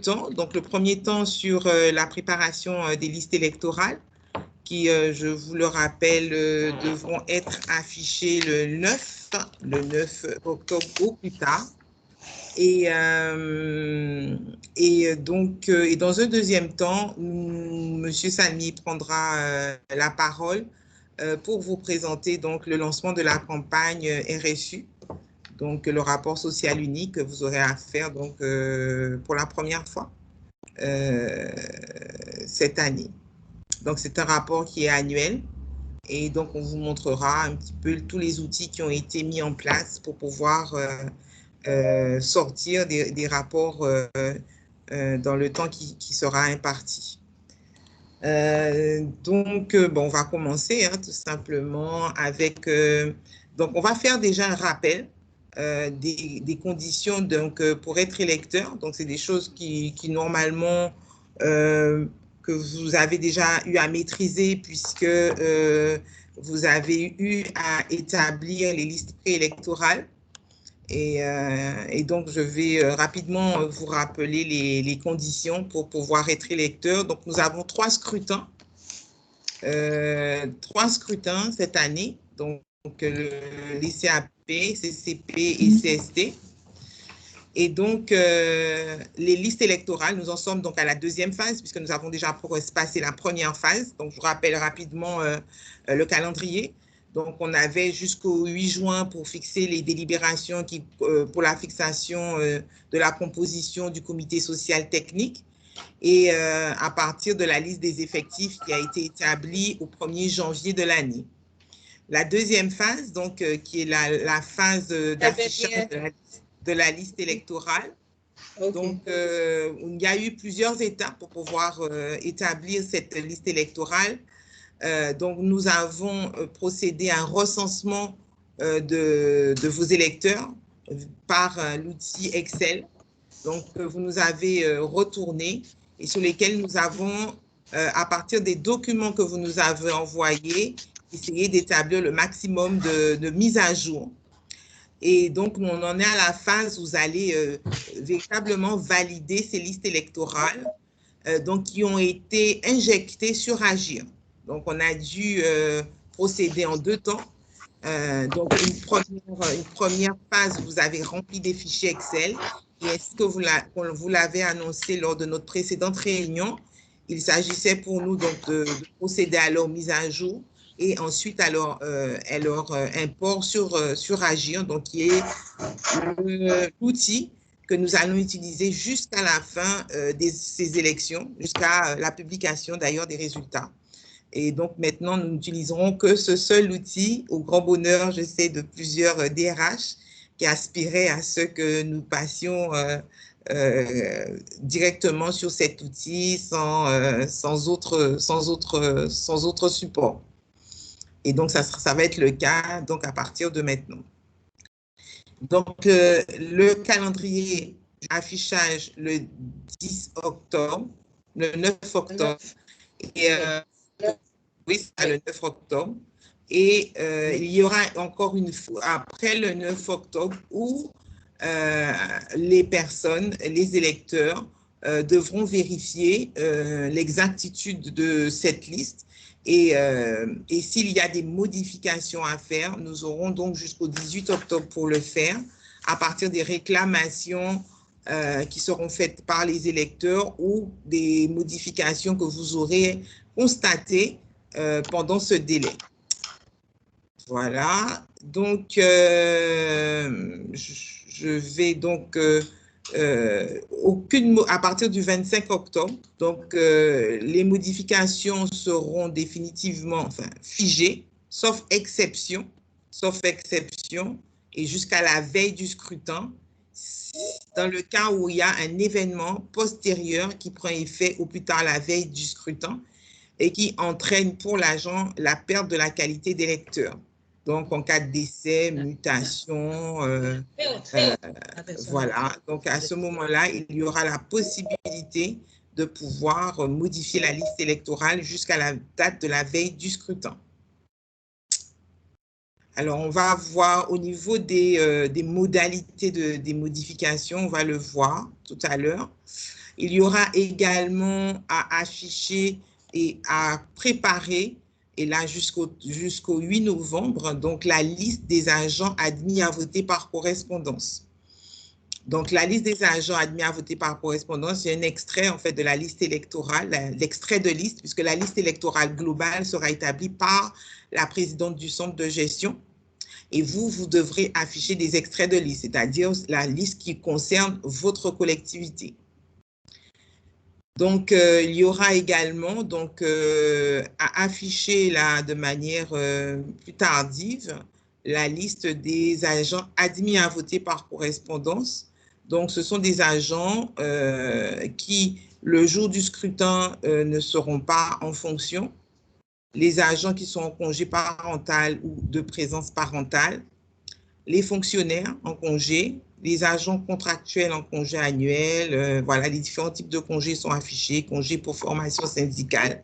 temps. Donc, le premier temps sur la préparation des listes électorales qui, je vous le rappelle, devront être affichées le 9 octobre au plus tard. Et dans un deuxième temps, M. Salmi prendra la parole pour vous présenter donc le lancement de la campagne RSU, donc le rapport social unique que vous aurez à faire donc, pour la première fois cette année. Donc, c'est un rapport qui est annuel et donc on vous montrera un petit peu tous les outils qui ont été mis en place pour pouvoir sortir des rapports dans le temps qui sera imparti. Bon, on va commencer tout simplement avec... donc, on va faire déjà un rappel des conditions donc, pour être électeur. Donc, c'est des choses qui normalement, que vous avez déjà eu à maîtriser puisque vous avez eu à établir les listes préélectorales. Et donc, je vais rapidement vous rappeler les conditions pour pouvoir être électeur. Donc, nous avons 3 scrutins cette année. Donc, les CAP, CCP et CST. Et donc, les listes électorales, nous en sommes donc à la deuxième phase puisque nous avons déjà passé la première phase. Donc, je vous rappelle rapidement le calendrier. Donc, on avait jusqu'au 8 juin pour fixer les délibérations pour la fixation de la composition du comité social technique et à partir de la liste des effectifs qui a été établie au 1er janvier de l'année. La deuxième phase, donc, qui est la phase d'affichage de la liste électorale. Okay. Donc, il y a eu plusieurs étapes pour pouvoir établir cette liste électorale. Donc, nous avons procédé à un recensement de vos électeurs par l'outil Excel. Donc, vous nous avez retourné et sur lesquels nous avons, à partir des documents que vous nous avez envoyés, essayé d'établir le maximum de mise à jour. Et donc, on en est à la phase où vous allez véritablement valider ces listes électorales donc, qui ont été injectées sur Agir. Donc, on a dû procéder en 2 temps. Donc, une première phase, vous avez rempli des fichiers Excel. Et est-ce que vous l'avez annoncé lors de notre précédente réunion? Il s'agissait pour nous donc de procéder à leur mise à jour et ensuite à leur import sur Agir, donc qui est l'outil que nous allons utiliser jusqu'à la fin de ces élections, jusqu'à la publication d'ailleurs des résultats. Et donc maintenant, nous n'utiliserons que ce seul outil, au grand bonheur, je sais, de plusieurs DRH qui aspiraient à ce que nous passions directement sur cet outil sans autre support. Et donc, ça va être le cas donc, à partir de maintenant. Donc, le calendrier affichage le 10 octobre, le 9 octobre, et oui, c'est le 9 octobre. Et il y aura encore une fois, après le 9 octobre, où les personnes, les électeurs, devront vérifier l'exactitude de cette liste. Et s'il y a des modifications à faire, nous aurons donc jusqu'au 18 octobre pour le faire, à partir des réclamations qui seront faites par les électeurs ou des modifications que vous aurez constatées pendant ce délai. Voilà, donc je vais donc à partir du 25 octobre, donc les modifications seront définitivement figées, sauf exception, et jusqu'à la veille du scrutin, dans le cas où il y a un événement postérieur qui prend effet au plus tard la veille du scrutin et qui entraîne pour l'agent la perte de la qualité d'électeur. Donc, en cas de décès, mutation, voilà. Donc, à ce moment-là, il y aura la possibilité de pouvoir modifier la liste électorale jusqu'à la date de la veille du scrutin. Alors, on va voir au niveau des modalités des modifications, on va le voir tout à l'heure. Il y aura également à afficher et à préparer, et là jusqu'au 8 novembre, donc la liste des agents admis à voter par correspondance. Donc, la liste des agents admis à voter par correspondance, c'est un extrait en fait de la liste électorale, l'extrait de liste, puisque la liste électorale globale sera établie par la présidente du centre de gestion. Et vous devrez afficher des extraits de liste, c'est-à-dire la liste qui concerne votre collectivité. Donc, il y aura également donc, à afficher là, de manière plus tardive la liste des agents admis à voter par correspondance. Donc, ce sont des agents qui, le jour du scrutin, ne seront pas en fonction. Les agents qui sont en congé parental ou de présence parentale, les fonctionnaires en congé, les agents contractuels en congé annuel, voilà, les différents types de congés sont affichés, congés pour formation syndicale,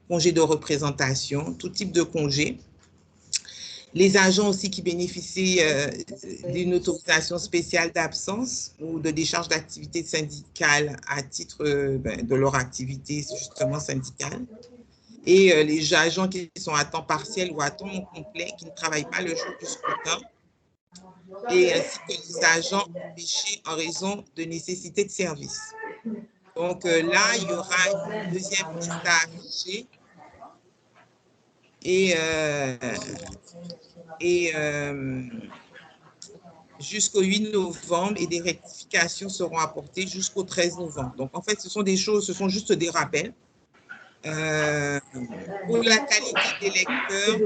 congés de représentation, tout type de congés. Les agents aussi qui bénéficient d'une autorisation spéciale d'absence ou de décharge d'activité syndicale à titre de leur activité justement syndicale. Et les agents qui sont à temps partiel ou à temps complet, qui ne travaillent pas le jour du scrutin, et ainsi que les agents empêchés en raison de nécessité de service. Donc là, il y aura une deuxième liste à afficher jusqu'au 8 novembre et des rectifications seront apportées jusqu'au 13 novembre. Donc en fait, ce sont des choses, ce sont juste des rappels. Pour la qualité des lecteurs,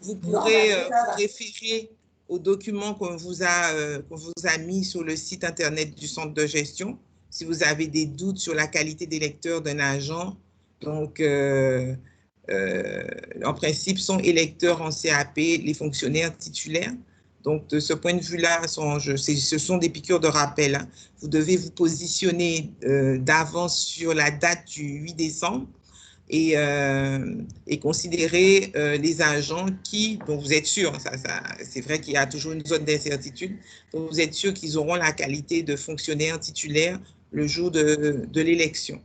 vous pourrez vous référer aux documents qu'on vous a mis sur le site internet du centre de gestion si vous avez des doutes sur la qualité des lecteurs d'un agent. Donc, en principe, sont électeurs en CAP les fonctionnaires titulaires. Donc, de ce point de vue-là, ce sont des piqûres de rappel. Hein. Vous devez vous positionner d'avance sur la date du 8 décembre et considérer les agents dont vous êtes sûr, c'est vrai qu'il y a toujours une zone d'incertitude, dont vous êtes sûr qu'ils auront la qualité de fonctionnaire titulaire le jour de l'élection.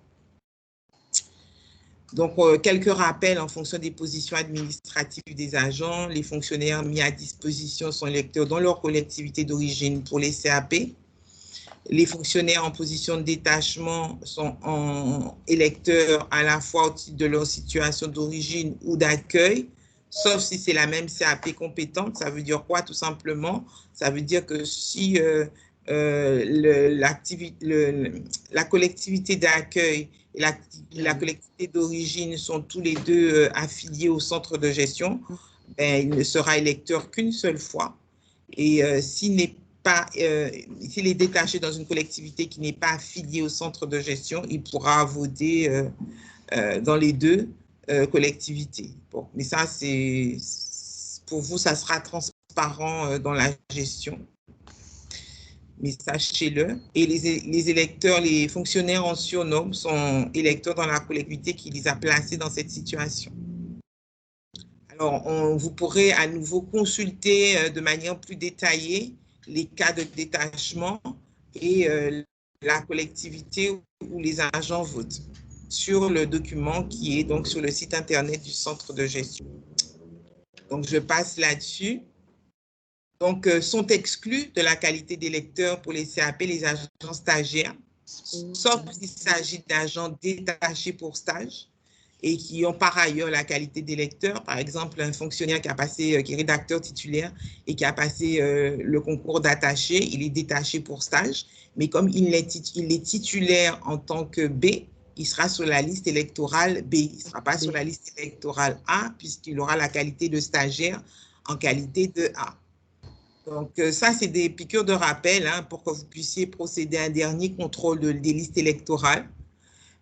Donc, quelques rappels en fonction des positions administratives des agents. Les fonctionnaires mis à disposition sont électeurs dans leur collectivité d'origine pour les CAP. Les fonctionnaires en position de détachement sont électeurs à la fois au titre de leur situation d'origine ou d'accueil, sauf si c'est la même CAP compétente. Ça veut dire quoi, tout simplement? Ça veut dire que si la collectivité d'accueil et la collectivité d'origine sont tous les deux affiliés au centre de gestion, ben, il ne sera électeur qu'une seule fois. Et s'il est détaché dans une collectivité qui n'est pas affiliée au centre de gestion, il pourra voter dans les deux collectivités. Bon, mais ça, pour vous, ça sera transparent dans la gestion. Mais sachez-le. Et les électeurs, les fonctionnaires en surnombre sont électeurs dans la collectivité qui les a placés dans cette situation. Alors, vous pourrez à nouveau consulter de manière plus détaillée les cas de détachement et la collectivité où les agents votent sur le document qui est donc sur le site internet du centre de gestion. Donc, je passe là-dessus. Donc, sont exclus de la qualité d'électeurs pour les CAP les agents stagiaires, sauf s'il s'agit d'agents détachés pour stage et qui ont par ailleurs la qualité d'électeur. Par exemple, un fonctionnaire qui est rédacteur titulaire et qui a passé le concours d'attaché, il est détaché pour stage, mais comme il est titulaire en tant que B, il sera sur la liste électorale B. Il ne sera pas sur la liste électorale A, puisqu'il aura la qualité de stagiaire en qualité de A. Donc, ça, c'est des piqûres de rappel hein, pour que vous puissiez procéder à un dernier contrôle des listes électorales.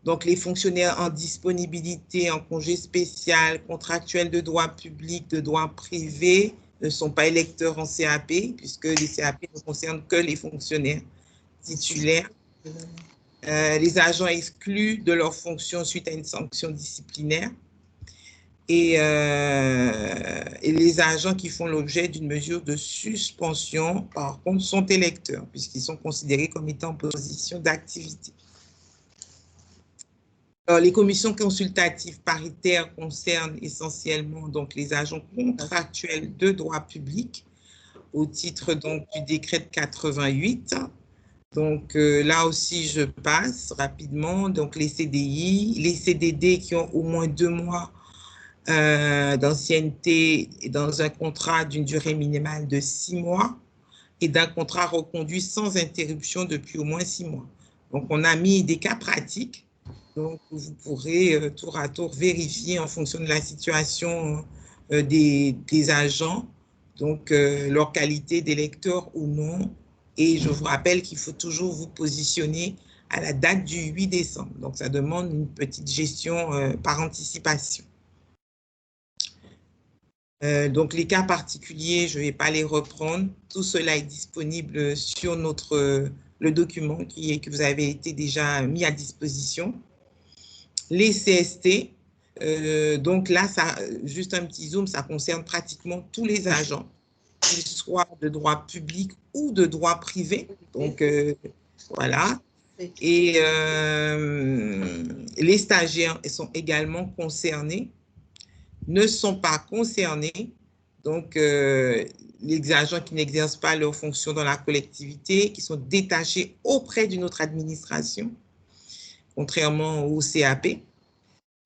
Donc, les fonctionnaires en disponibilité, en congé spécial, contractuels de droit public, de droit privé, ne sont pas électeurs en CAP, puisque les CAP ne concernent que les fonctionnaires titulaires. Les agents exclus de leurs fonctions suite à une sanction disciplinaire. Et les agents qui font l'objet d'une mesure de suspension, par contre, sont électeurs, puisqu'ils sont considérés comme étant en position d'activité. Alors, les commissions consultatives paritaires concernent essentiellement donc, les agents contractuels de droit public au titre donc, du décret de 88. Donc, là aussi, je passe rapidement. Donc, les CDI, les CDD qui ont au moins 2 mois d'ancienneté dans un contrat d'une durée minimale de 6 mois et d'un contrat reconduit sans interruption depuis au moins 6 mois. Donc, on a mis des cas pratiques. Donc, vous pourrez tour à tour vérifier en fonction de la situation des agents, donc leur qualité d'électeur ou non. Et je vous rappelle qu'il faut toujours vous positionner à la date du 8 décembre. Donc, ça demande une petite gestion par anticipation. Donc, les cas particuliers, je ne vais pas les reprendre. Tout cela est disponible sur le document que vous avez été déjà mis à disposition. Les CST, donc là, juste un petit zoom, ça concerne pratiquement tous les agents, qu'ils soient de droit public ou de droit privé. Donc, voilà. Et les stagiaires sont également concernés, ne sont pas concernés. Donc, les agents qui n'exercent pas leurs fonctions dans la collectivité, qui sont détachés auprès d'une autre administration, contrairement au CAP.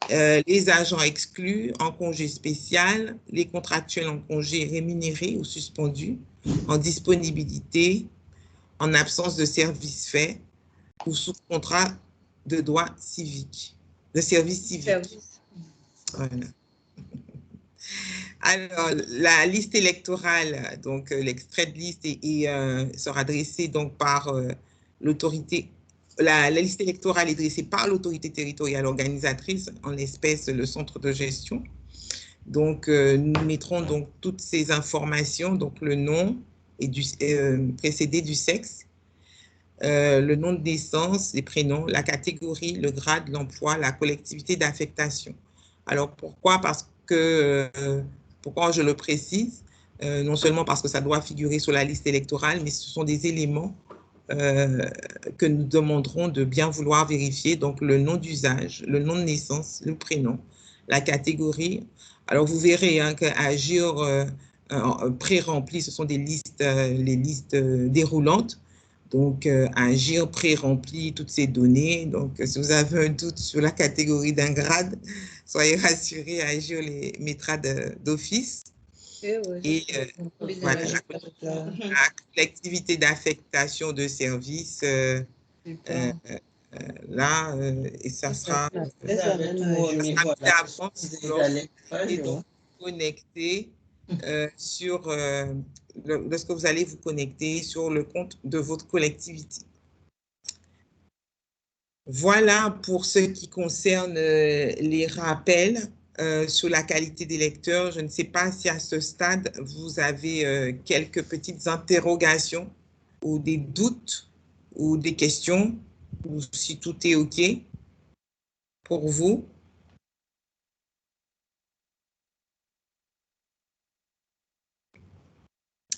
Les agents exclus en congé spécial, les contractuels en congé rémunéré ou suspendu, en disponibilité, en absence de service fait ou sous contrat de droit civique, de service civique. Voilà. Alors, la liste électorale, donc l'extrait de liste sera dressé donc par l'autorité. La liste électorale est dressée par l'autorité territoriale organisatrice, en l'espèce le centre de gestion. Donc, nous mettrons donc toutes ces informations, donc le nom et précédé du sexe, le nom de naissance, les prénoms, la catégorie, le grade, l'emploi, la collectivité d'affectation. Alors, pourquoi? Pourquoi je le précise? Non seulement parce que ça doit figurer sur la liste électorale, mais ce sont des éléments que nous demanderons de bien vouloir vérifier. Donc, le nom d'usage, le nom de naissance, le prénom, la catégorie. Alors, vous verrez hein, qu'Agir pré-rempli, ce sont des listes, les listes déroulantes. Donc, Agir pré-rempli toutes ces données. Donc, si vous avez un doute sur la catégorie d'un grade, soyez rassurés, Agir les mettra d'office. Et voilà, la collectivité d'affectation de services, là, et ça sera connecté lorsque vous allez vous connecter sur le compte de votre collectivité. Voilà pour ce qui concerne les rappels sur la qualité des lecteurs. Je ne sais pas si à ce stade, vous avez quelques petites interrogations ou des doutes ou des questions, ou si tout est OK pour vous.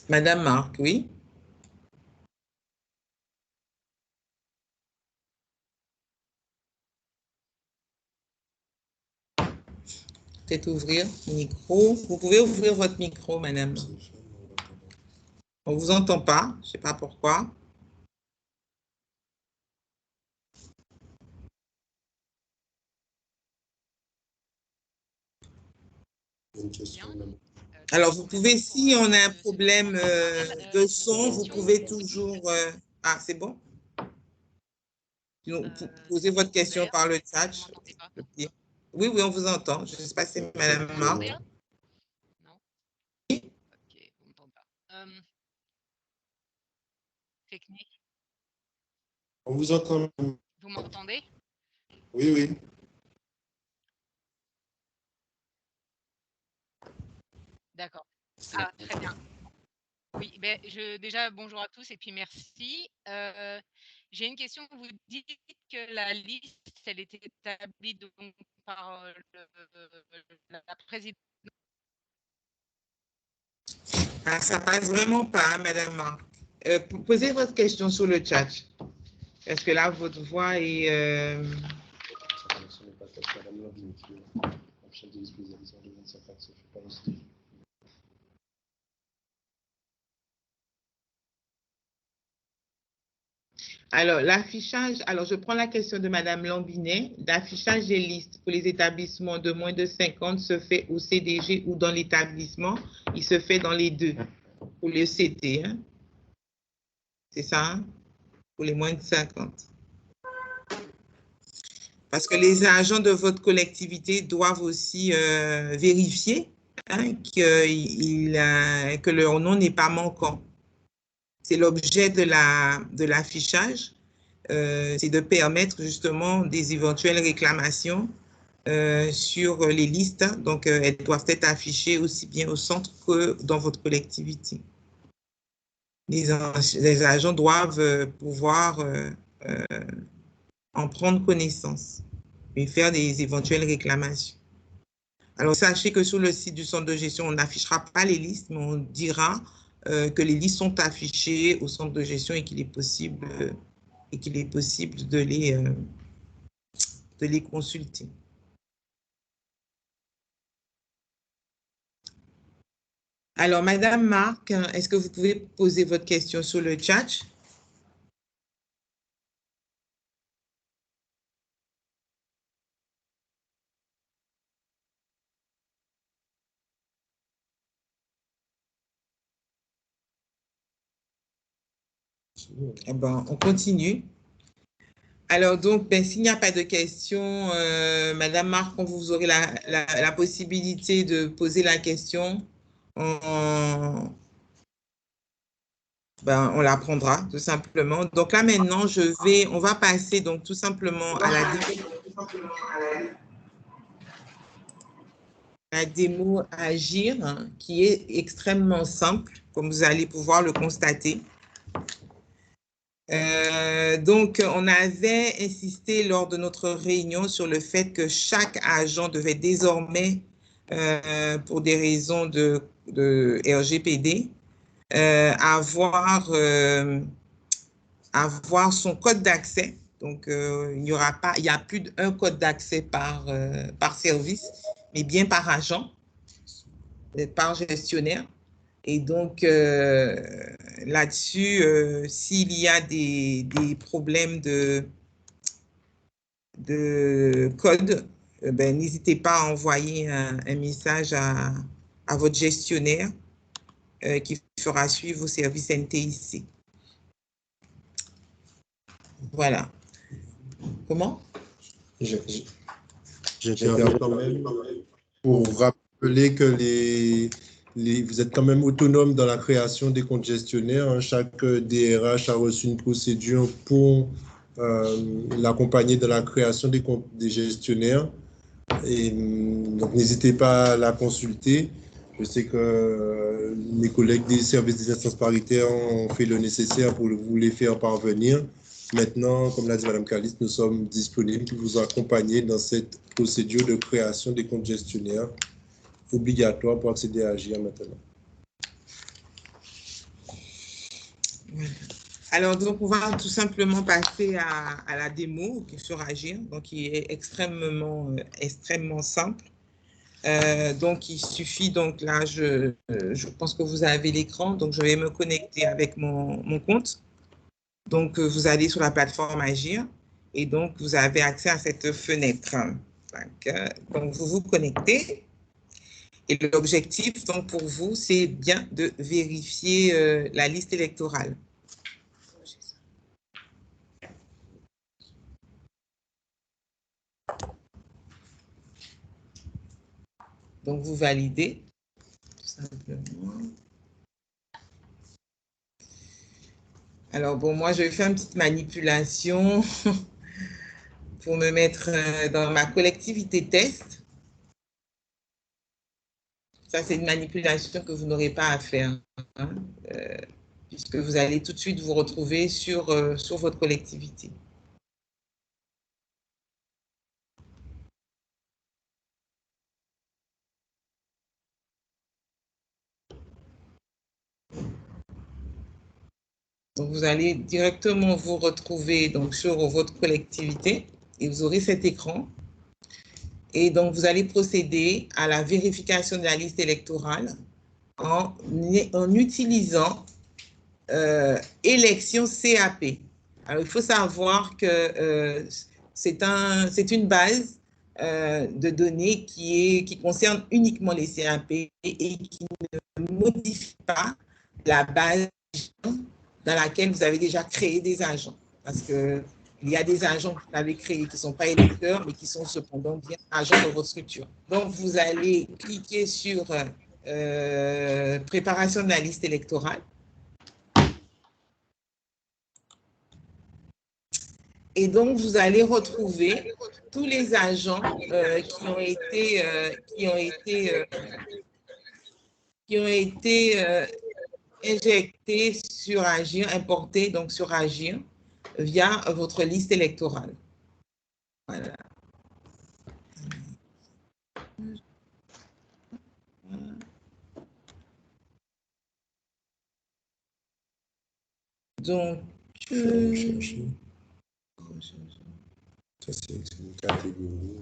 Madame Marc, oui. Peut-être ouvrir le micro. Vous pouvez ouvrir votre micro, madame. On ne vous entend pas, je ne sais pas pourquoi. Alors, vous pouvez, si on a un problème de son, vous pouvez toujours... Ah, c'est bon? Posez votre question par le chat. Oui, oui, on vous entend. Je ne sais pas si c'est madame Marc. Non. Oui. Ok, on m'entend pas. Technique. On vous entend. Vous m'entendez? Oui, oui. D'accord. Ah, très bien. Oui, ben, déjà, bonjour à tous et puis merci. J'ai une question. Vous dites que la liste, elle était établie donc par la présidente. Ah, ça ne passe vraiment pas, madame Marc. Posez votre question sur le chat. Est-ce que là, votre voix est... Alors, l'affichage, alors je prends la question de Madame Lambinet. L'affichage des listes pour les établissements de moins de 50 se fait au CDG ou dans l'établissement. Il se fait dans les deux, pour le CT. Hein? C'est ça, hein? Pour les moins de 50. Parce que les agents de votre collectivité doivent aussi vérifier hein, que leur nom n'est pas manquant. C'est l'objet de l'affichage, c'est de permettre justement des éventuelles réclamations sur les listes. Donc, elles doivent être affichées aussi bien au centre que dans votre collectivité. Les agents doivent pouvoir en prendre connaissance et faire des éventuelles réclamations. Alors, sachez que sur le site du centre de gestion, on n'affichera pas les listes, mais on dira que les listes sont affichées au centre de gestion et qu'il est possible, de les consulter. Alors, Madame Marc, est-ce que vous pouvez poser votre question sur le chat? Eh ben, on continue. Alors, donc, s'il n'y a pas de questions, Madame Marc, vous aurez la possibilité de poser la question. On la prendra, tout simplement. Donc là, maintenant, on va passer donc tout simplement à la démo Agir, hein, qui est extrêmement simple, comme vous allez pouvoir le constater. Donc, on avait insisté lors de notre réunion sur le fait que chaque agent devait désormais, pour des raisons de RGPD, avoir son code d'accès. Donc, il n'y a plus d'un code d'accès par service, mais bien par agent, par gestionnaire. Et donc, là-dessus, s'il y a des problèmes de code, n'hésitez pas à envoyer un message à votre gestionnaire qui fera suivre au service NTIC. Voilà. Comment? Je tiens quand même pour rappeler que vous êtes quand même autonome dans la création des comptes gestionnaires. Hein. Chaque DRH a reçu une procédure pour l'accompagner dans la création des comptes des gestionnaires. Et donc, n'hésitez pas à la consulter. Je sais que mes collègues des services des instances paritaires ont fait le nécessaire pour vous les faire parvenir. Maintenant, comme l'a dit Mme Calice, nous sommes disponibles pour vous accompagner dans cette procédure de création des comptes gestionnaires obligatoires pour accéder à Agir maintenant. Alors, donc, on va tout simplement passer à la démo sur Agir, donc qui est extrêmement simple. Donc, il suffit, donc là, je pense que vous avez l'écran, donc je vais me connecter avec mon compte. Donc, vous allez sur la plateforme Agir et donc, vous avez accès à cette fenêtre. Donc, vous vous connectez et l'objectif, donc, pour vous, c'est bien de vérifier la liste électorale. Donc, vous validez, tout simplement. Alors, bon, moi, je vais faire une petite manipulation pour me mettre dans ma collectivité test. Ça, c'est une manipulation que vous n'aurez pas à faire, hein, puisque vous allez tout de suite vous retrouver sur votre collectivité. Donc, vous allez directement vous retrouver donc, sur votre collectivité et vous aurez cet écran. Et donc, vous allez procéder à la vérification de la liste électorale en utilisant élection CAP. Alors, il faut savoir que c'est une base de données qui concerne uniquement les CAP et qui ne modifie pas la base dans laquelle vous avez déjà créé des agents. Parce qu'il y a des agents que vous avez créés qui ne sont pas électeurs, mais qui sont cependant bien agents de votre structure. Donc, vous allez cliquer sur préparation de la liste électorale. Et donc, vous allez retrouver tous les agents qui ont été injectés sur Agir, importés donc sur Agir via votre liste électorale. Voilà. Donc, ça, c'est une catégorie.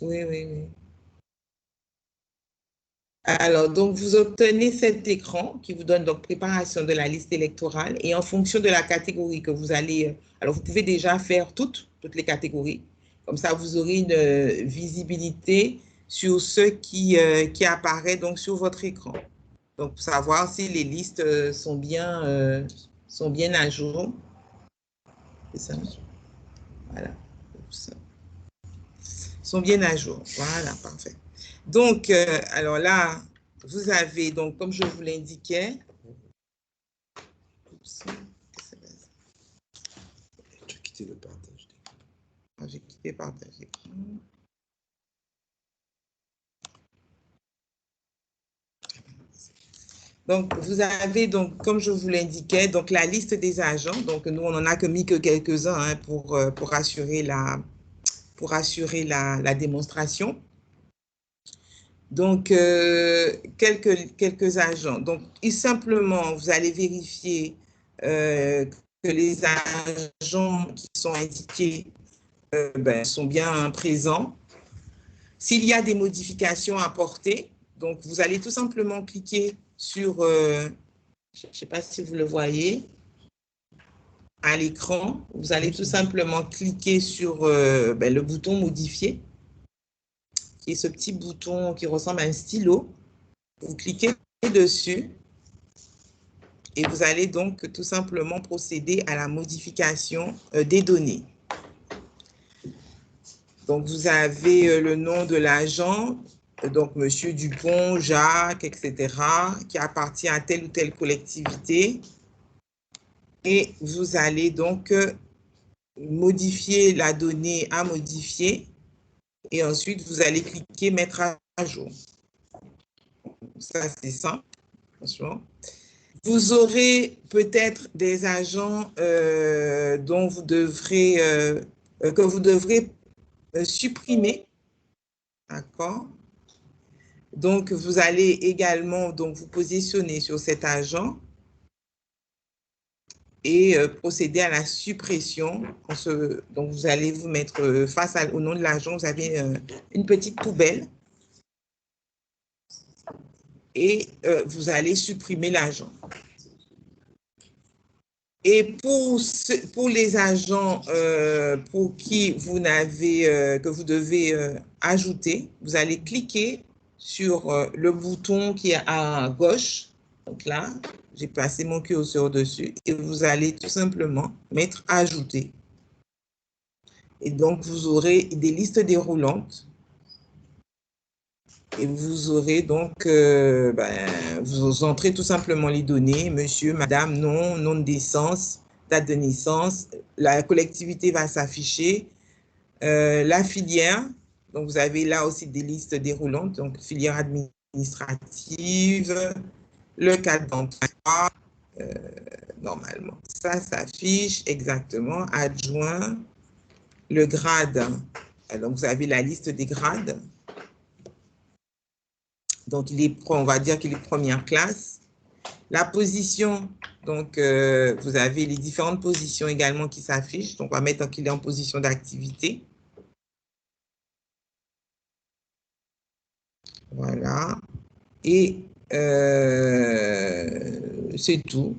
oui, oui, oui. Alors, donc, vous obtenez cet écran qui vous donne donc préparation de la liste électorale et en fonction de la catégorie que vous allez... Alors, vous pouvez déjà faire toutes les catégories. Comme ça, vous aurez une visibilité sur ce qui apparaît donc sur votre écran. Donc, pour savoir si les listes sont bien à jour. C'est ça. Voilà. Sont bien à jour. Voilà, parfait. Donc, alors là, vous avez, donc, comme je vous l'indiquais, j'ai quitté le partage. J'ai quitté partage d'écran. Donc, vous avez, donc, comme je vous l'indiquais, donc la liste des agents. Donc, nous, on n'en a mis que quelques-uns hein, pour assurer la démonstration. Donc, quelques agents. Donc, simplement, vous allez vérifier que les agents qui sont indiqués sont bien présents. S'il y a des modifications à apporter, donc vous allez tout simplement cliquer sur, je ne sais pas si vous le voyez, à l'écran, vous allez tout simplement cliquer sur le bouton modifier, qui est ce petit bouton qui ressemble à un stylo. Vous cliquez dessus et vous allez donc tout simplement procéder à la modification des données. Donc, vous avez le nom de l'agent, donc Monsieur Dupont, Jacques, etc., qui appartient à telle ou telle collectivité. Et vous allez donc modifier la donnée à modifier. Et ensuite, vous allez cliquer Mettre à jour. Ça, c'est simple, franchement. Vous aurez peut-être des agents dont vous devrez, que vous devrez supprimer. D'accord? Donc, vous allez également donc, vous positionner sur cet agent et procéder à la suppression. Donc, vous allez vous mettre face au nom de l'agent, vous avez une petite poubelle et vous allez supprimer l'agent. Et pour les agents pour qui vous n'avez que vous devez ajouter, vous allez cliquer sur le bouton qui est à gauche. Donc là, j'ai placé mon curseur dessus et vous allez tout simplement mettre ajouter. Et donc, vous aurez des listes déroulantes. Et vous aurez donc, vous entrez tout simplement les données, monsieur, madame, nom, nom de naissance, date de naissance, la collectivité va s'afficher, la filière, donc vous avez là aussi des listes déroulantes, donc filière administrative, le cadre d'emploi, normalement, ça s'affiche exactement, adjoint, le grade, donc vous avez la liste des grades. Donc, on va dire qu'il est première classe. La position, donc, vous avez les différentes positions également qui s'affichent. Donc, on va mettre qu'il est en position d'activité. Voilà. Et c'est tout.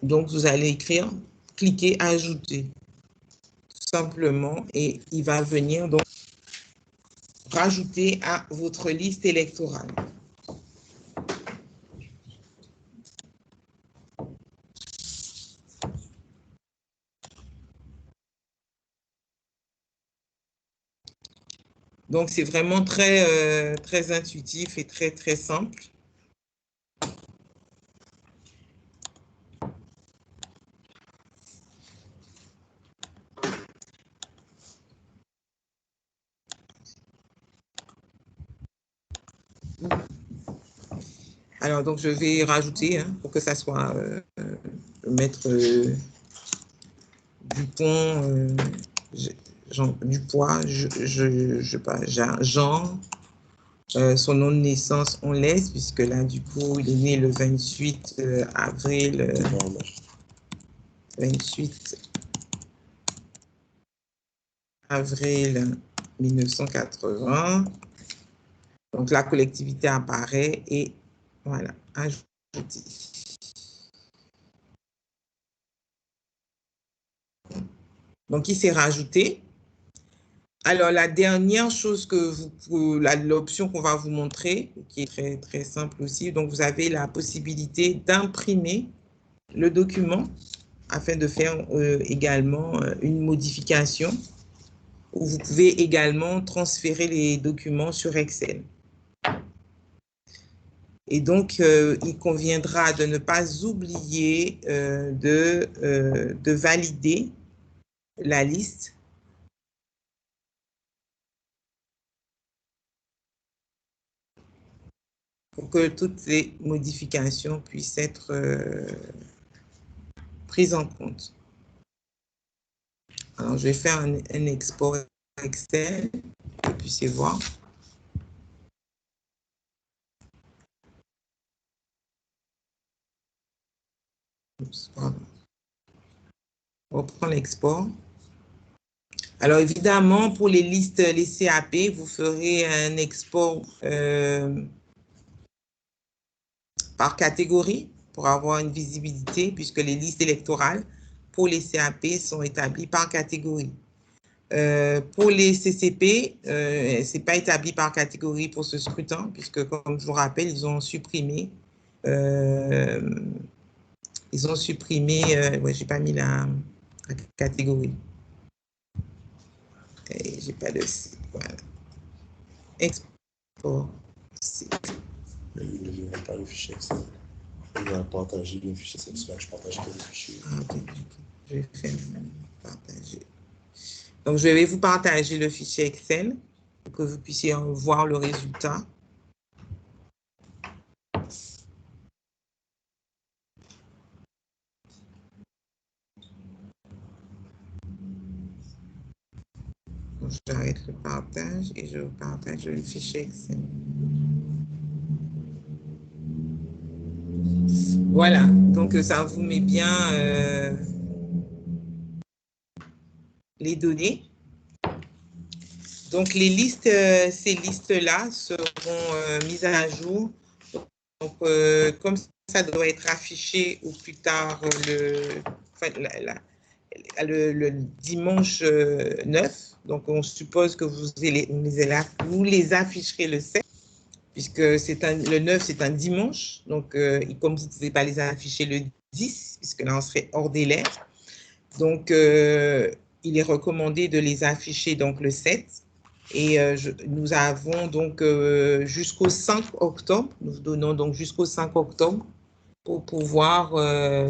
Donc, vous allez écrire, cliquer, ajouter, tout simplement, et il va venir donc rajouter à votre liste électorale. Donc, c'est vraiment très, très intuitif et très, très simple. Alors, donc, je vais rajouter, hein, pour que ça soit mettre Dupont, Dupois, je sais pas, Jean, son nom de naissance, on laisse, puisque là, du coup, il est né le 28 avril 28 avril 1980. Donc, la collectivité apparaît et voilà, ajouter. Donc, il s'est rajouté. Alors, la dernière chose que l'option qu'on va vous montrer, qui est très, très simple aussi, donc vous avez la possibilité d'imprimer le document afin de faire également une modification, où vous pouvez également transférer les documents sur Excel. Et donc, il conviendra de ne pas oublier de valider la liste pour que toutes ces modifications puissent être prises en compte. Alors, je vais faire un export Excel pour que vous puissiez voir. Oups, pardon. On reprend l'export. Alors, évidemment, pour les listes, les CAP, vous ferez un export par catégorie pour avoir une visibilité, puisque les listes électorales pour les CAP sont établies par catégorie. Pour les CCP, ce n'est pas établi par catégorie pour ce scrutin, puisque, comme je vous rappelle, ils ont supprimé, ouais, j'ai pas mis la catégorie. Et j'ai pas de site, voilà. Export site. Il ne verra pas le fichier Excel. Il va partager le fichier Excel. Je partage que le fichier. Ah, ok. Je vais faire partager. Donc, je vais vous partager le fichier Excel pour que vous puissiez voir le résultat. J'arrête le partage et je vous partage le fichier Excel. Voilà, donc ça vous met bien les données. Donc, les listes, ces listes-là seront mises à jour. Donc, comme ça doit être affiché au plus tard le dimanche 9, donc on suppose que vous les afficherez le 7, puisque le 9, c'est un dimanche. Donc, comme vous ne pouvez pas les afficher le 10, puisque là, on serait hors délai. Donc, il est recommandé de les afficher donc le 7. Et nous avons donc jusqu'au 5 octobre, nous donnons donc jusqu'au 5 octobre pour pouvoir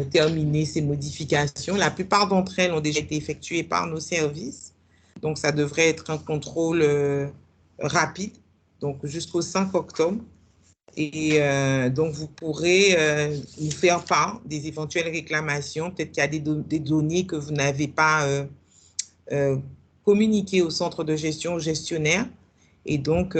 terminer ces modifications. La plupart d'entre elles ont déjà été effectuées par nos services. Donc, ça devrait être un contrôle rapide, donc jusqu'au 5 octobre. Et donc, vous pourrez nous faire part des éventuelles réclamations. Peut-être qu'il y a des données que vous n'avez pas communiquées au centre de gestion, au gestionnaire. Et donc,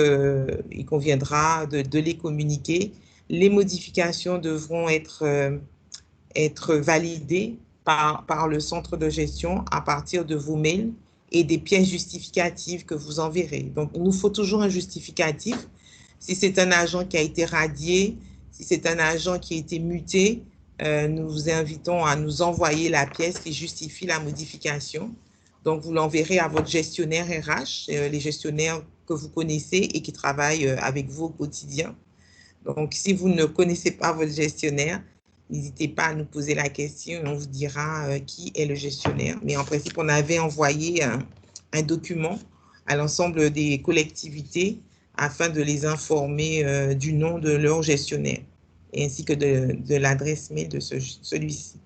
il conviendra de les communiquer. Les modifications devront être validées par le centre de gestion à partir de vos mails et des pièces justificatives que vous enverrez. Donc, il nous faut toujours un justificatif. Si c'est un agent qui a été radié, si c'est un agent qui a été muté, nous vous invitons à nous envoyer la pièce qui justifie la modification. Donc, vous l'enverrez à votre gestionnaire RH, les gestionnaires que vous connaissez et qui travaillent avec vous au quotidien. Donc, si vous ne connaissez pas votre gestionnaire, n'hésitez pas à nous poser la question et on vous dira qui est le gestionnaire. Mais en principe, on avait envoyé un document à l'ensemble des collectivités afin de les informer du nom de leur gestionnaire ainsi que de l'adresse mail de celui-ci.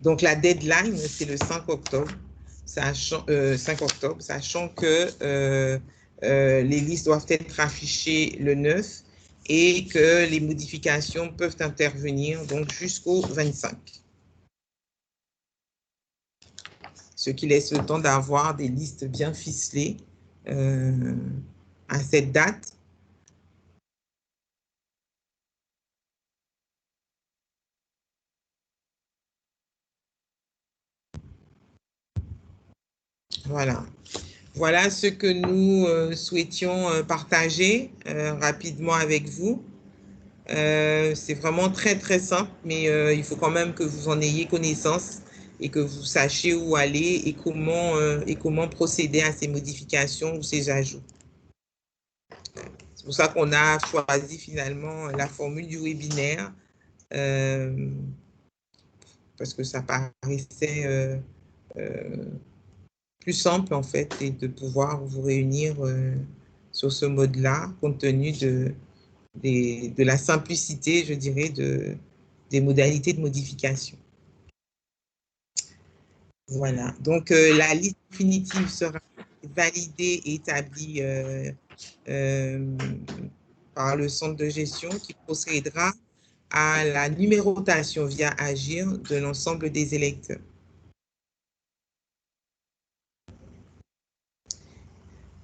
Donc, la deadline, c'est le 5 octobre, sachant que les listes doivent être affichées le 9 et que les modifications peuvent intervenir donc jusqu'au 25. Ce qui laisse le temps d'avoir des listes bien ficelées à cette date. Voilà. Voilà ce que nous souhaitions partager rapidement avec vous. C'est vraiment très, très simple, mais il faut quand même que vous en ayez connaissance et que vous sachiez où aller et comment procéder à ces modifications ou ces ajouts. C'est pour ça qu'on a choisi finalement la formule du webinaire parce que ça paraissait plus simple en fait et de pouvoir vous réunir sur ce mode-là compte tenu de la simplicité, je dirais, des modalités de modification. Voilà, donc la liste définitive sera validée et établie par le centre de gestion qui procédera à la numérotation via Agir de l'ensemble des électeurs.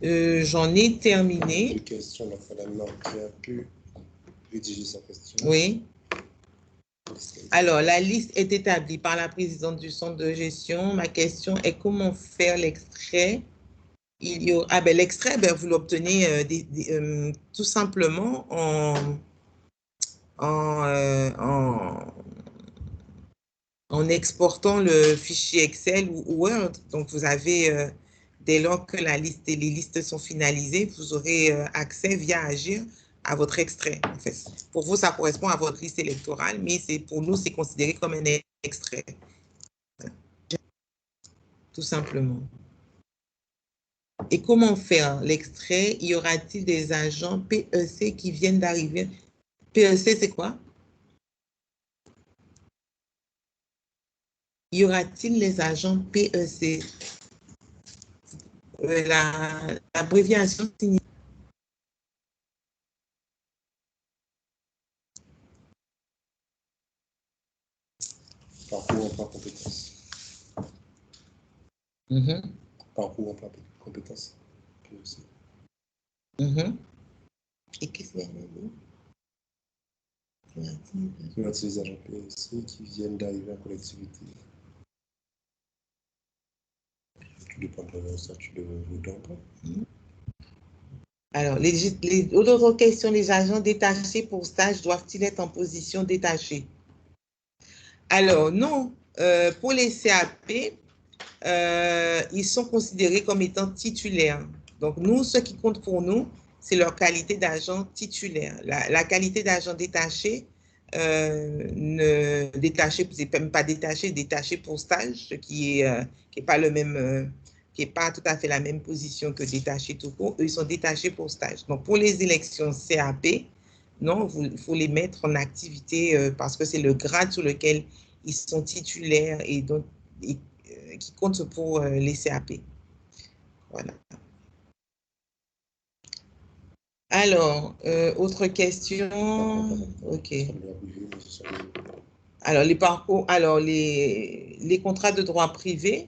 J'en ai terminé. Une question, Madame qui a pu rédiger sa question. Oui. Alors, la liste est établie par la présidente du centre de gestion. Ma question est comment faire l'extrait? L'extrait, vous l'obtenez tout simplement en exportant le fichier Excel ou Word. Donc, vous avez, dès lors que les listes sont finalisées, vous aurez accès via Agir à votre extrait. En fait, pour vous, ça correspond à votre liste électorale, mais pour nous, c'est considéré comme un extrait. Tout simplement. Et comment faire l'extrait? Y aura-t-il des agents PEC qui viennent d'arriver? PEC, c'est quoi? Y aura-t-il les agents PEC? L'abréviation signifie... Parcours emploi compétences. Parcours emploi compétences. Et qu'est-ce qu'il y a dit? Y aura-t-il les agents PEC qui viennent d'arriver en collectivité? Tout dépendra d'un statut de votant. Alors, autres questions, les agents détachés pour stage doivent-ils être en position détachée? Alors, non. Pour les CAP, ils sont considérés comme étant titulaires. Donc, nous, ce qui compte pour nous, c'est leur qualité d'agent titulaire. La qualité d'agent détaché, c'est même pas détaché pour stage, ce qui est pas le même... qui n'est pas tout à fait la même position que détaché tout court. Eux, ils sont détachés pour stage. Donc, pour les élections CAP, non, il faut les mettre en activité parce que c'est le grade sur lequel ils sont titulaires et donc qui compte pour les CAP. Voilà. Alors, autre question. OK. Alors, les parcours, alors les contrats de droit privé,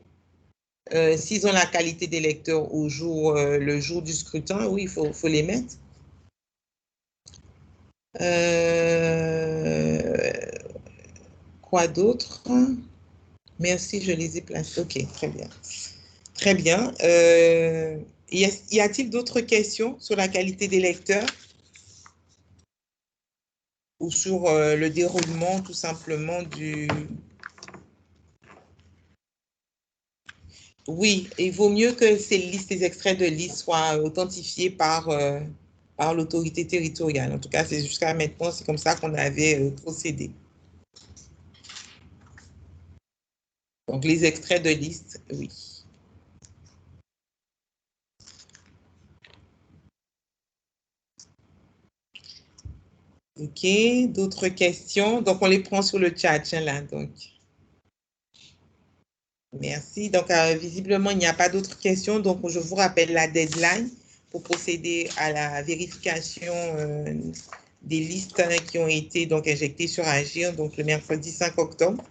s'ils ont la qualité d'électeur le jour du scrutin, oui, il faut les mettre. Quoi d'autre? Merci, je les ai placés. OK, très bien. Très bien. Y a-t-il d'autres questions sur la qualité des lecteurs ou sur le déroulement tout simplement du... Oui, il vaut mieux que ces listes, ces extraits de listes soient authentifiés par l'autorité territoriale. En tout cas, c'est jusqu'à maintenant, c'est comme ça qu'on avait procédé. Donc, les extraits de listes, oui. OK, d'autres questions? Donc, on les prend sur le chat, là, donc. Merci. Donc, visiblement, il n'y a pas d'autres questions. Donc, je vous rappelle la deadline pour procéder à la vérification des listes qui ont été donc injectées sur Agir, donc le mercredi 5 octobre.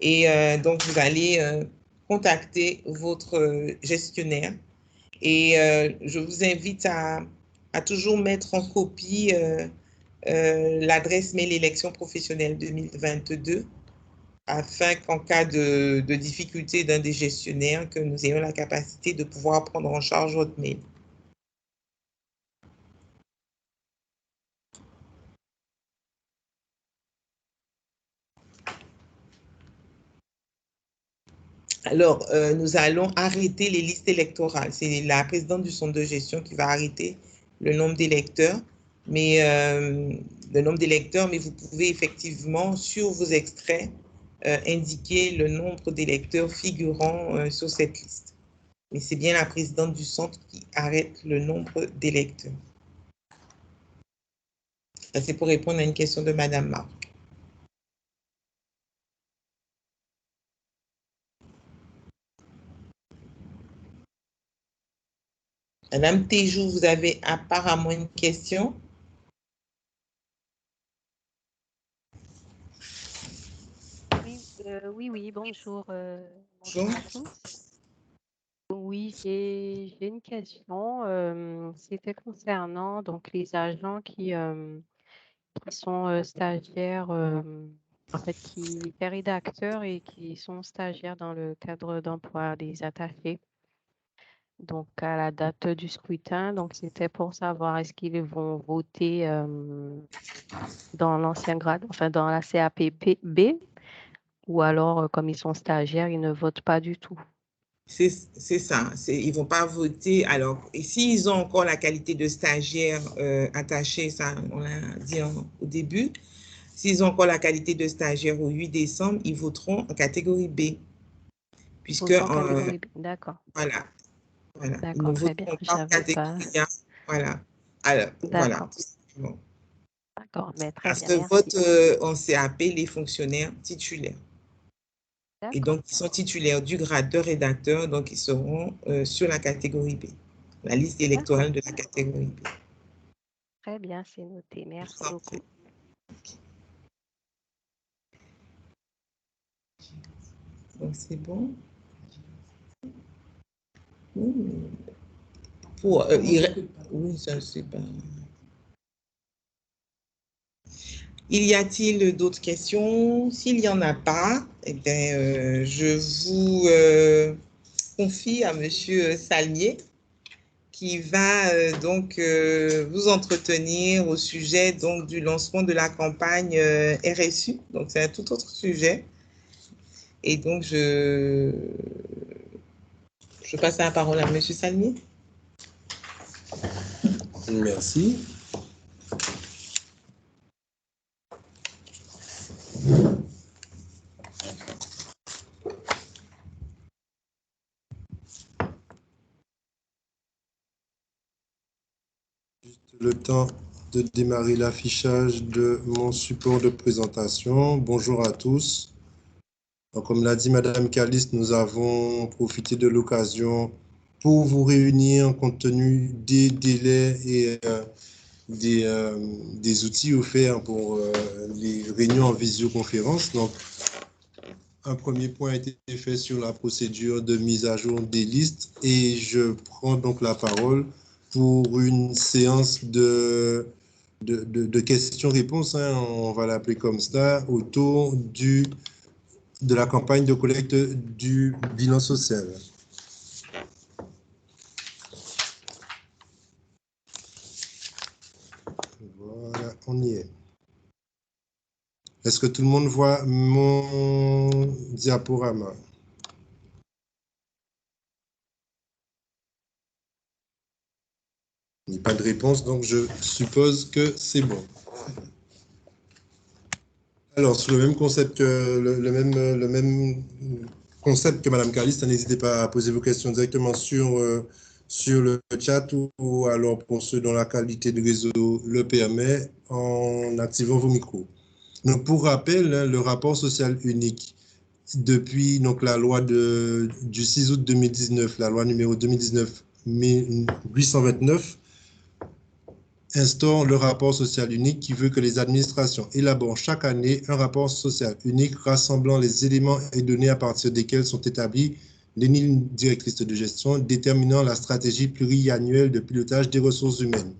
Et donc, vous allez contacter votre gestionnaire. Et je vous invite à toujours mettre en copie l'adresse mail élection professionnelle 2022 afin qu'en cas de difficulté d'un des gestionnaires, que nous ayons la capacité de pouvoir prendre en charge votre mail. Alors, nous allons arrêter les listes électorales. C'est la présidente du centre de gestion qui va arrêter le nombre d'électeurs, mais vous pouvez effectivement, sur vos extraits, indiquer le nombre d'électeurs figurant sur cette liste. Mais c'est bien la présidente du centre qui arrête le nombre d'électeurs. Ça, c'est pour répondre à une question de Madame Marc. Madame Téjou, vous avez apparemment une question. Oui, bonjour. Bonjour. À tous. Oui, j'ai une question. C'était concernant donc les agents qui sont stagiaires, en fait, qui étaient rédacteurs et qui sont stagiaires dans le cadre d'emploi des attachés. Donc, à la date du scrutin, donc c'était pour savoir est-ce qu'ils vont voter dans l'ancien grade, enfin dans la CAPB, ou alors, comme ils sont stagiaires, ils ne votent pas du tout. C'est ça. Ils ne vont pas voter. Alors, et s'ils ont encore la qualité de stagiaire attachée, ça, on l'a dit au début, s'ils ont encore la qualité de stagiaire au 8 décembre, ils voteront en catégorie B. Puisque, d'accord. Voilà. Ils D'accord, ne très bien. voteront Je pas en savais catégorie pas. A. Voilà. Alors, voilà. D'accord. D'accord, mais très Parce bien, que merci. votent en CAP les fonctionnaires titulaires. Et D'accord. donc, ils sont titulaires du grade de rédacteur, donc ils seront sur la catégorie B, la liste électorale de la catégorie B. Très bien, c'est noté. Merci beaucoup. Donc, c'est bon. Pour, oui, ça, c'est pas... Il y a-t-il d'autres questions? S'il n'y en a pas, eh bien, je vous confie à Monsieur Salmier qui va donc vous entretenir au sujet donc, du lancement de la campagne RSU. Donc, c'est un tout autre sujet. Et donc, je passe la parole à Monsieur Salmier. Merci. Juste le temps de démarrer l'affichage de mon support de présentation. Bonjour à tous. Donc, comme l'a dit Madame Caliste, nous avons profité de l'occasion pour vous réunir compte tenu des délais et des outils offerts pour les réunions en visioconférence. Donc, un premier point a été fait sur la procédure de mise à jour des listes et je prends donc la parole pour une séance de questions-réponses, hein, on va l'appeler comme ça, autour de la campagne de collecte du bilan social. on y est. Est-ce que tout le monde voit mon diaporama? Il n'y a pas de réponse, donc je suppose que c'est bon. Alors, sur le même concept que, le même concept que Mme Carliste, n'hésitez pas à poser vos questions directement sur le chat ou alors pour ceux dont la qualité de réseau le permet, en activant vos micros. Donc, pour rappel, hein, le rapport social unique, depuis donc, la loi du 6 août 2019, la loi numéro 2019-829, instaure le rapport social unique qui veut que les administrations élaborent chaque année un rapport social unique rassemblant les éléments et données à partir desquels sont établies les lignes directrices de gestion déterminant la stratégie pluriannuelle de pilotage des ressources humaines.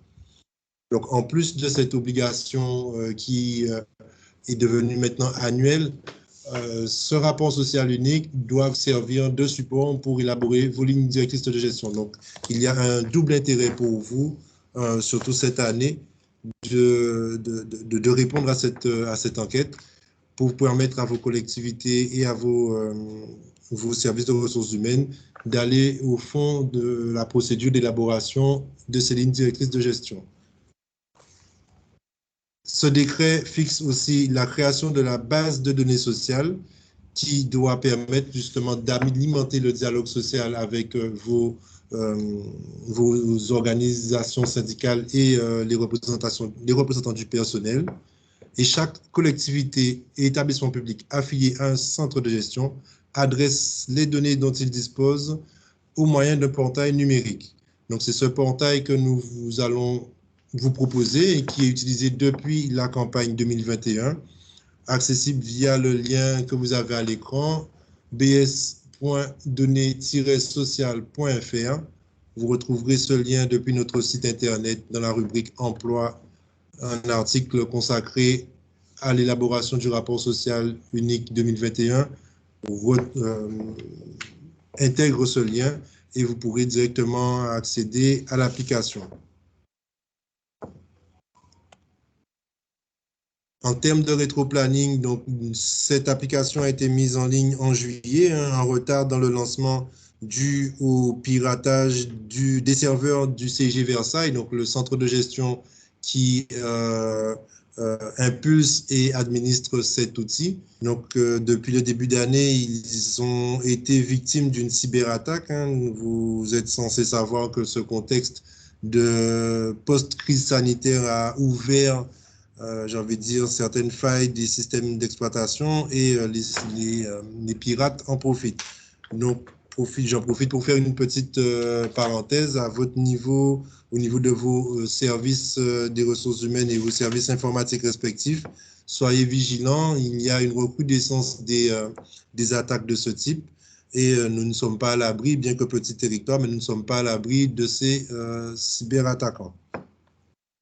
Donc, en plus de cette obligation qui est devenue maintenant annuelle, ce rapport social unique doit servir de support pour élaborer vos lignes directrices de gestion. Donc, il y a un double intérêt pour vous, surtout cette année, de répondre à cette enquête pour permettre à vos collectivités et à vos services de ressources humaines d'aller au fond de la procédure d'élaboration de ces lignes directrices de gestion. Ce décret fixe aussi la création de la base de données sociales qui doit permettre justement d'alimenter le dialogue social avec vos organisations syndicales et les représentants du personnel. Et chaque collectivité et établissement public affilié à un centre de gestion adresse les données dont il dispose au moyen d'un portail numérique. Donc, c'est ce portail que nous allons vous proposer et qui est utilisé depuis la campagne 2021, accessible via le lien que vous avez à l'écran, bs.données-sociales.fr. Vous retrouverez ce lien depuis notre site internet dans la rubrique Emploi, un article consacré à l'élaboration du rapport social unique 2021. Intègre ce lien et vous pourrez directement accéder à l'application. En termes de rétroplanning, donc, cette application a été mise en ligne en juillet, en retard dans le lancement dû au piratage des serveurs du CIG Versailles, donc le centre de gestion qui impulse et administre cet outil. Donc, depuis le début d'année, ils ont été victimes d'une cyberattaque. Vous êtes censé savoir que ce contexte de post-crise sanitaire a ouvert j'ai envie de dire, certaines failles des systèmes d'exploitation et les pirates en profitent. Donc, j'en profite pour faire une petite parenthèse à votre niveau, au niveau de vos services des ressources humaines et vos services informatiques respectifs. Soyez vigilants, il y a une recrudescence des attaques de ce type et nous ne sommes pas à l'abri, bien que petit territoire, mais nous ne sommes pas à l'abri de ces cyberattaquants.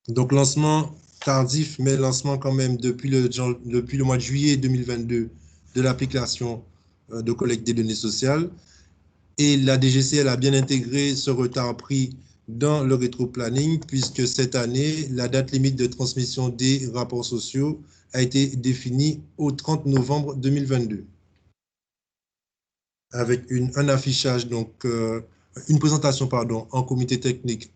Donc, lancement tardif, mais lancement quand même depuis le mois de juillet 2022 de l'application de collecte des données sociales. Et la DGCL a bien intégré ce retard pris dans le rétro-planning, puisque cette année, la date limite de transmission des rapports sociaux a été définie au 30 novembre 2022. Avec un affichage, donc une présentation, pardon, en comité technique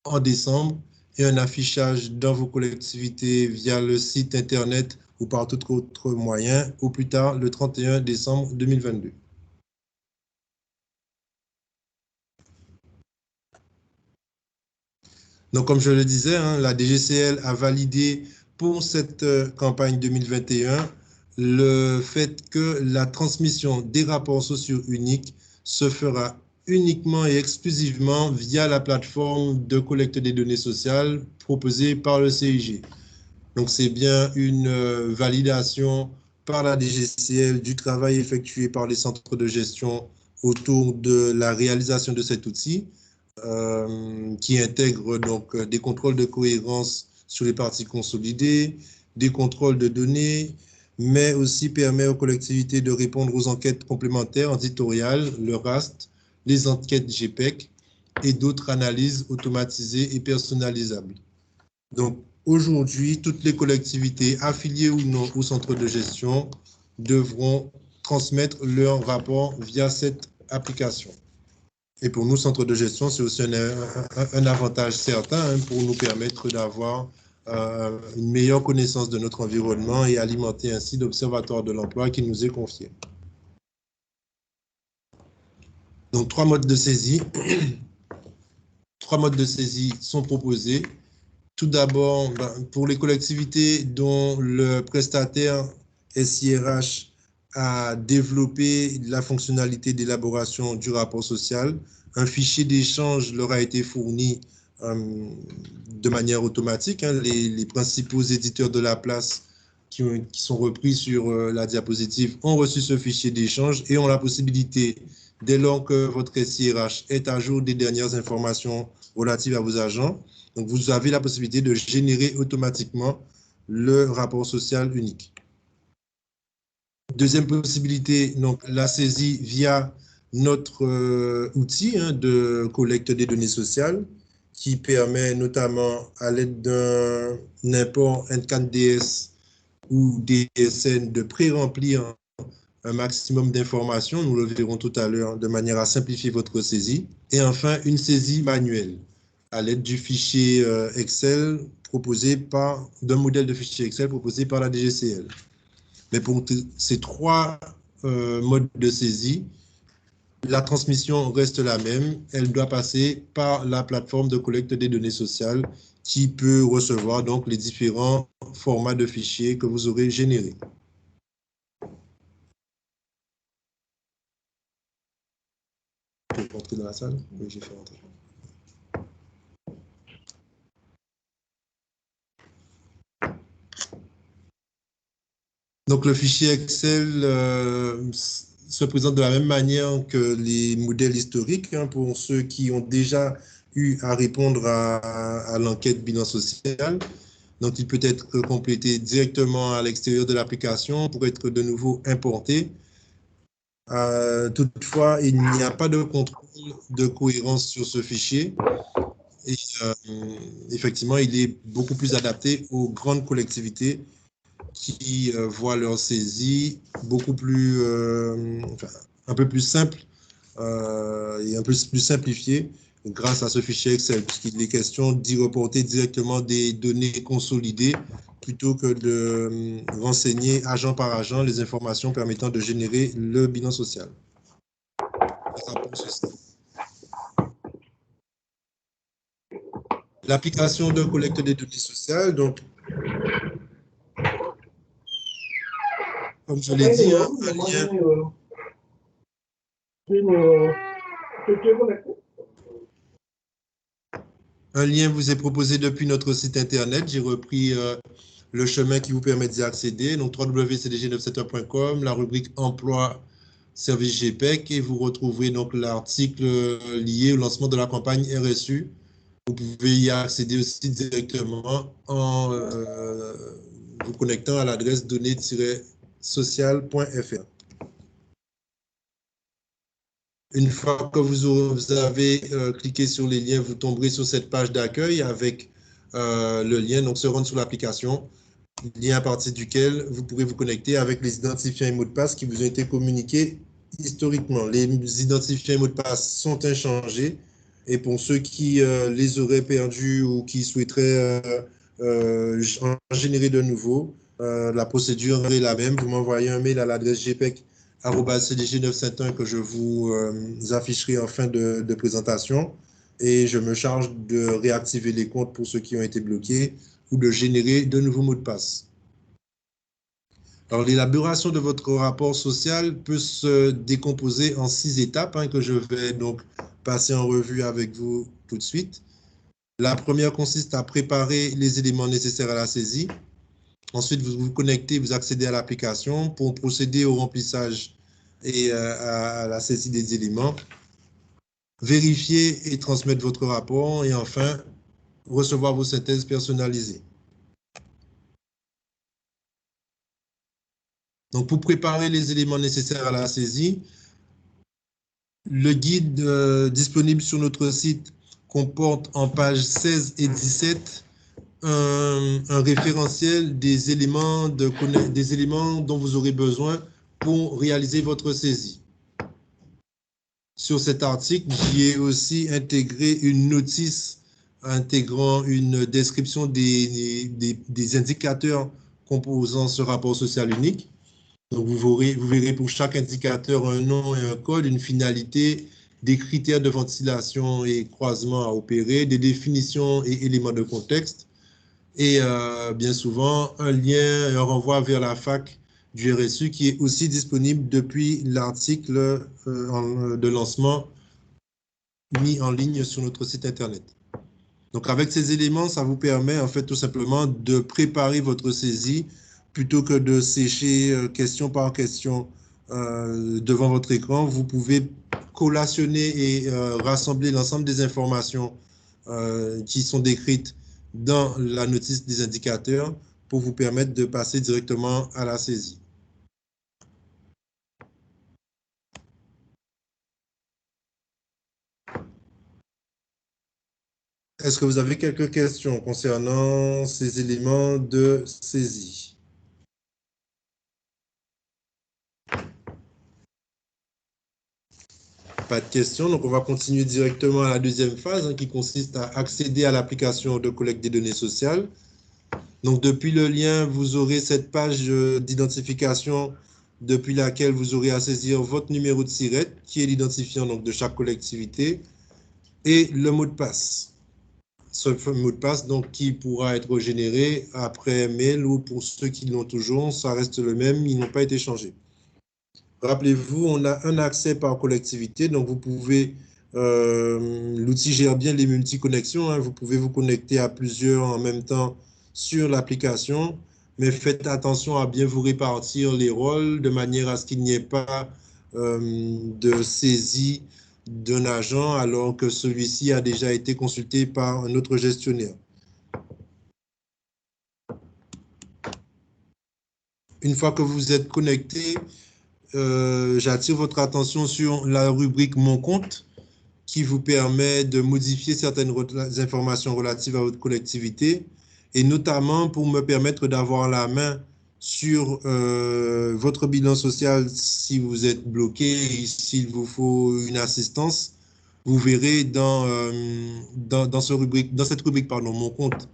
en décembre, et un affichage dans vos collectivités via le site internet ou par tout autre moyen, au plus tard le 31 décembre 2022. Donc, comme je le disais, la DGCL a validé pour cette campagne 2021 le fait que la transmission des rapports sociaux uniques se fera uniquement et exclusivement via la plateforme de collecte des données sociales proposée par le CIG. Donc, c'est bien une validation par la DGCL du travail effectué par les centres de gestion autour de la réalisation de cet outil, qui intègre donc des contrôles de cohérence sur les parties consolidées, des contrôles de données, mais aussi permet aux collectivités de répondre aux enquêtes complémentaires éditoriales, le RAST, les enquêtes GPEC et d'autres analyses automatisées et personnalisables. Donc, aujourd'hui, toutes les collectivités affiliées ou non au centre de gestion devront transmettre leur rapport via cette application. Et pour nous, centre de gestion, c'est aussi un avantage certain hein, pour nous permettre d'avoir une meilleure connaissance de notre environnement et alimenter ainsi l'observatoire de l'emploi qui nous est confié. Donc, 3 modes de saisie. 3 modes de saisie sont proposés. Tout d'abord, pour les collectivités dont le prestataire SIRH a développé la fonctionnalité d'élaboration du rapport social, un fichier d'échange leur a été fourni de manière automatique. Hein. Les principaux éditeurs de la place qui sont repris sur la diapositive ont reçu ce fichier d'échange et ont la possibilité, dès lors que votre SIRH est à jour des dernières informations relatives à vos agents, donc vous avez la possibilité de générer automatiquement le rapport social unique. Deuxième possibilité, donc la saisie via notre outil hein, de collecte des données sociales qui permet notamment à l'aide d'un import NCAN-DS ou DSN de pré-remplir un maximum d'informations, nous le verrons tout à l'heure, de manière à simplifier votre saisie. Et enfin, une saisie manuelle à l'aide du fichier Excel d'un modèle de fichier Excel proposé par la DGCL. Mais pour ces 3 modes de saisie, la transmission reste la même. Elle doit passer par la plateforme de collecte des données sociales qui peut recevoir donc les différents formats de fichiers que vous aurez générés. Je peux rentrer dans la salle? Oui, j'ai fait rentrer. Donc, le fichier Excel se présente de la même manière que les modèles historiques hein, pour ceux qui ont déjà eu à répondre à l'enquête bilan social. Donc, il peut être complété directement à l'extérieur de l'application pour être de nouveau importé. Toutefois, il n'y a pas de contrôle de cohérence sur ce fichier. Et effectivement, il est beaucoup plus adapté aux grandes collectivités qui voient leur saisie beaucoup plus, un peu plus simple et un peu plus simplifiée grâce à ce fichier Excel, puisqu'il est question d'y reporter directement des données consolidées plutôt que de renseigner agent par agent les informations permettant de générer le bilan social. L'application de collecte des données sociales, donc, comme je l'ai dit, hein, un lien vous est proposé depuis notre site internet. J'ai repris le chemin qui vous permet d'y accéder. Donc, www.cdg971.com, la rubrique Emploi, Service GPEC, et vous retrouverez donc l'article lié au lancement de la campagne RSU. Vous pouvez y accéder aussi directement en vous connectant à l'adresse données-social.fr. Une fois que vous avez cliqué sur les liens, vous tomberez sur cette page d'accueil avec le lien, donc se rendre sur l'application, lien à partir duquel vous pourrez vous connecter avec les identifiants et mots de passe qui vous ont été communiqués historiquement. Les identifiants et mots de passe sont inchangés et pour ceux qui les auraient perdus ou qui souhaiteraient en générer de nouveau, la procédure est la même. Vous m'envoyez un mail à l'adresse gpec@cdg971 que je vous afficherai en fin de présentation et je me charge de réactiver les comptes pour ceux qui ont été bloqués ou de générer de nouveaux mots de passe. Alors, l'élaboration de votre rapport social peut se décomposer en 6 étapes que je vais donc passer en revue avec vous tout de suite. La première consiste à préparer les éléments nécessaires à la saisie. Ensuite, vous vous connectez, vous accédez à l'application pour procéder au remplissage et à la saisie des éléments. Vérifier et transmettre votre rapport et enfin, recevoir vos synthèses personnalisées. Donc, pour préparer les éléments nécessaires à la saisie, le guide disponible sur notre site comporte en pages 16 et 17 un référentiel des éléments dont vous aurez besoin pour réaliser votre saisie. Sur cet article, j'y ai aussi intégré une notice intégrant une description des indicateurs composant ce rapport social unique. Donc, vous verrez pour chaque indicateur un nom et un code, une finalité, des critères de ventilation et croisement à opérer, des définitions et éléments de contexte, et bien souvent un lien, un renvoi vers la fac du RSU qui est aussi disponible depuis l'article de lancement mis en ligne sur notre site Internet. Donc, avec ces éléments, ça vous permet en fait tout simplement de préparer votre saisie plutôt que de sécher question par question devant votre écran. Vous pouvez collationner et rassembler l'ensemble des informations qui sont décrites dans la notice des indicateurs pour vous permettre de passer directement à la saisie. Est-ce que vous avez quelques questions concernant ces éléments de saisie? Pas de questions, donc on va continuer directement à la deuxième phase qui consiste à accéder à l'application de collecte des données sociales. Donc depuis le lien, vous aurez cette page d'identification depuis laquelle vous aurez à saisir votre numéro de SIRET, qui est l'identifiant de chaque collectivité, et le mot de passe. Ce mot de passe donc, qui pourra être généré après mail ou pour ceux qui l'ont toujours, ça reste le même, ils n'ont pas été changés. Rappelez-vous, on a un accès par collectivité, donc vous pouvez, l'outil gère bien les multi-connexions, vous pouvez vous connecter à plusieurs en même temps sur l'application, mais faites attention à bien vous répartir les rôles de manière à ce qu'il n'y ait pas de saisie d'un agent alors que celui-ci a déjà été consulté par un autre gestionnaire. Une fois que vous êtes connecté, j'attire votre attention sur la rubrique « Mon compte » qui vous permet de modifier certaines informations relatives à votre collectivité et notamment pour me permettre d'avoir la main sur votre bilan social si vous êtes bloqué et s'il vous faut une assistance. Vous verrez dans cette rubrique, Mon compte,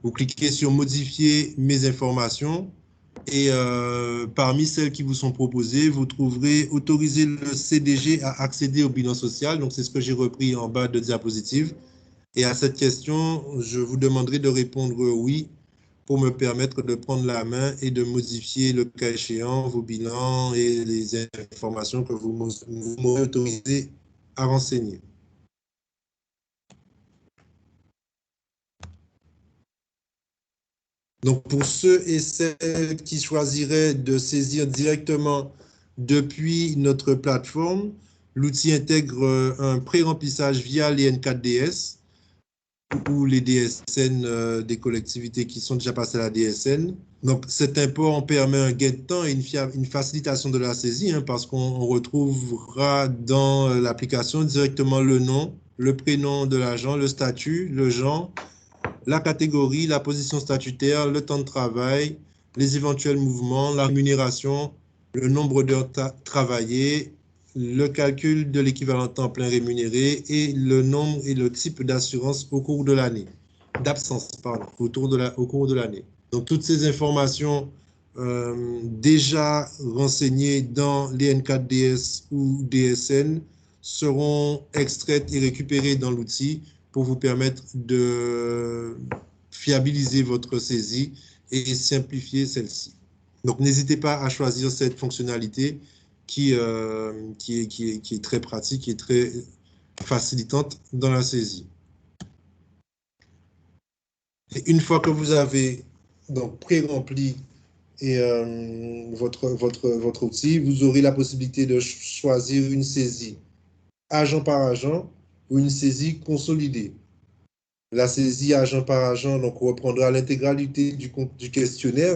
vous cliquez sur « Modifier mes informations » et parmi celles qui vous sont proposées, vous trouverez « Autoriser le CDG à accéder au bilan social ». Donc, c'est ce que j'ai repris en bas de diapositive. Et à cette question, je vous demanderai de répondre « Oui » pour me permettre de prendre la main et de modifier, le cas échéant, vos bilans et les informations que vous m'aurez autorisé à renseigner. Donc, pour ceux et celles qui choisiraient de saisir directement depuis notre plateforme, l'outil intègre un pré-remplissage via les N4DS ou les DSN des collectivités qui sont déjà passées à la DSN. Donc, cet import permet un gain de temps et une facilitation de la saisie parce qu'on retrouvera dans l'application directement le nom, le prénom de l'agent, le statut, le genre, la catégorie, la position statutaire, le temps de travail, les éventuels mouvements, la rémunération, le nombre d'heures travaillées, le calcul de l'équivalent temps plein rémunéré et le nombre et le type d'assurance au cours de l'année, d'absence, pardon, au cours de l'année. Donc, toutes ces informations déjà renseignées dans les N4DS ou DSN seront extraites et récupérées dans l'outil pour vous permettre de fiabiliser votre saisie et simplifier celle-ci. Donc, n'hésitez pas à choisir cette fonctionnalité qui est très pratique et très facilitante dans la saisie. Et une fois que vous avez donc pré-rempli votre outil, vous aurez la possibilité de choisir une saisie agent par agent ou une saisie consolidée. La saisie agent par agent donc, reprendra l'intégralité du questionnaire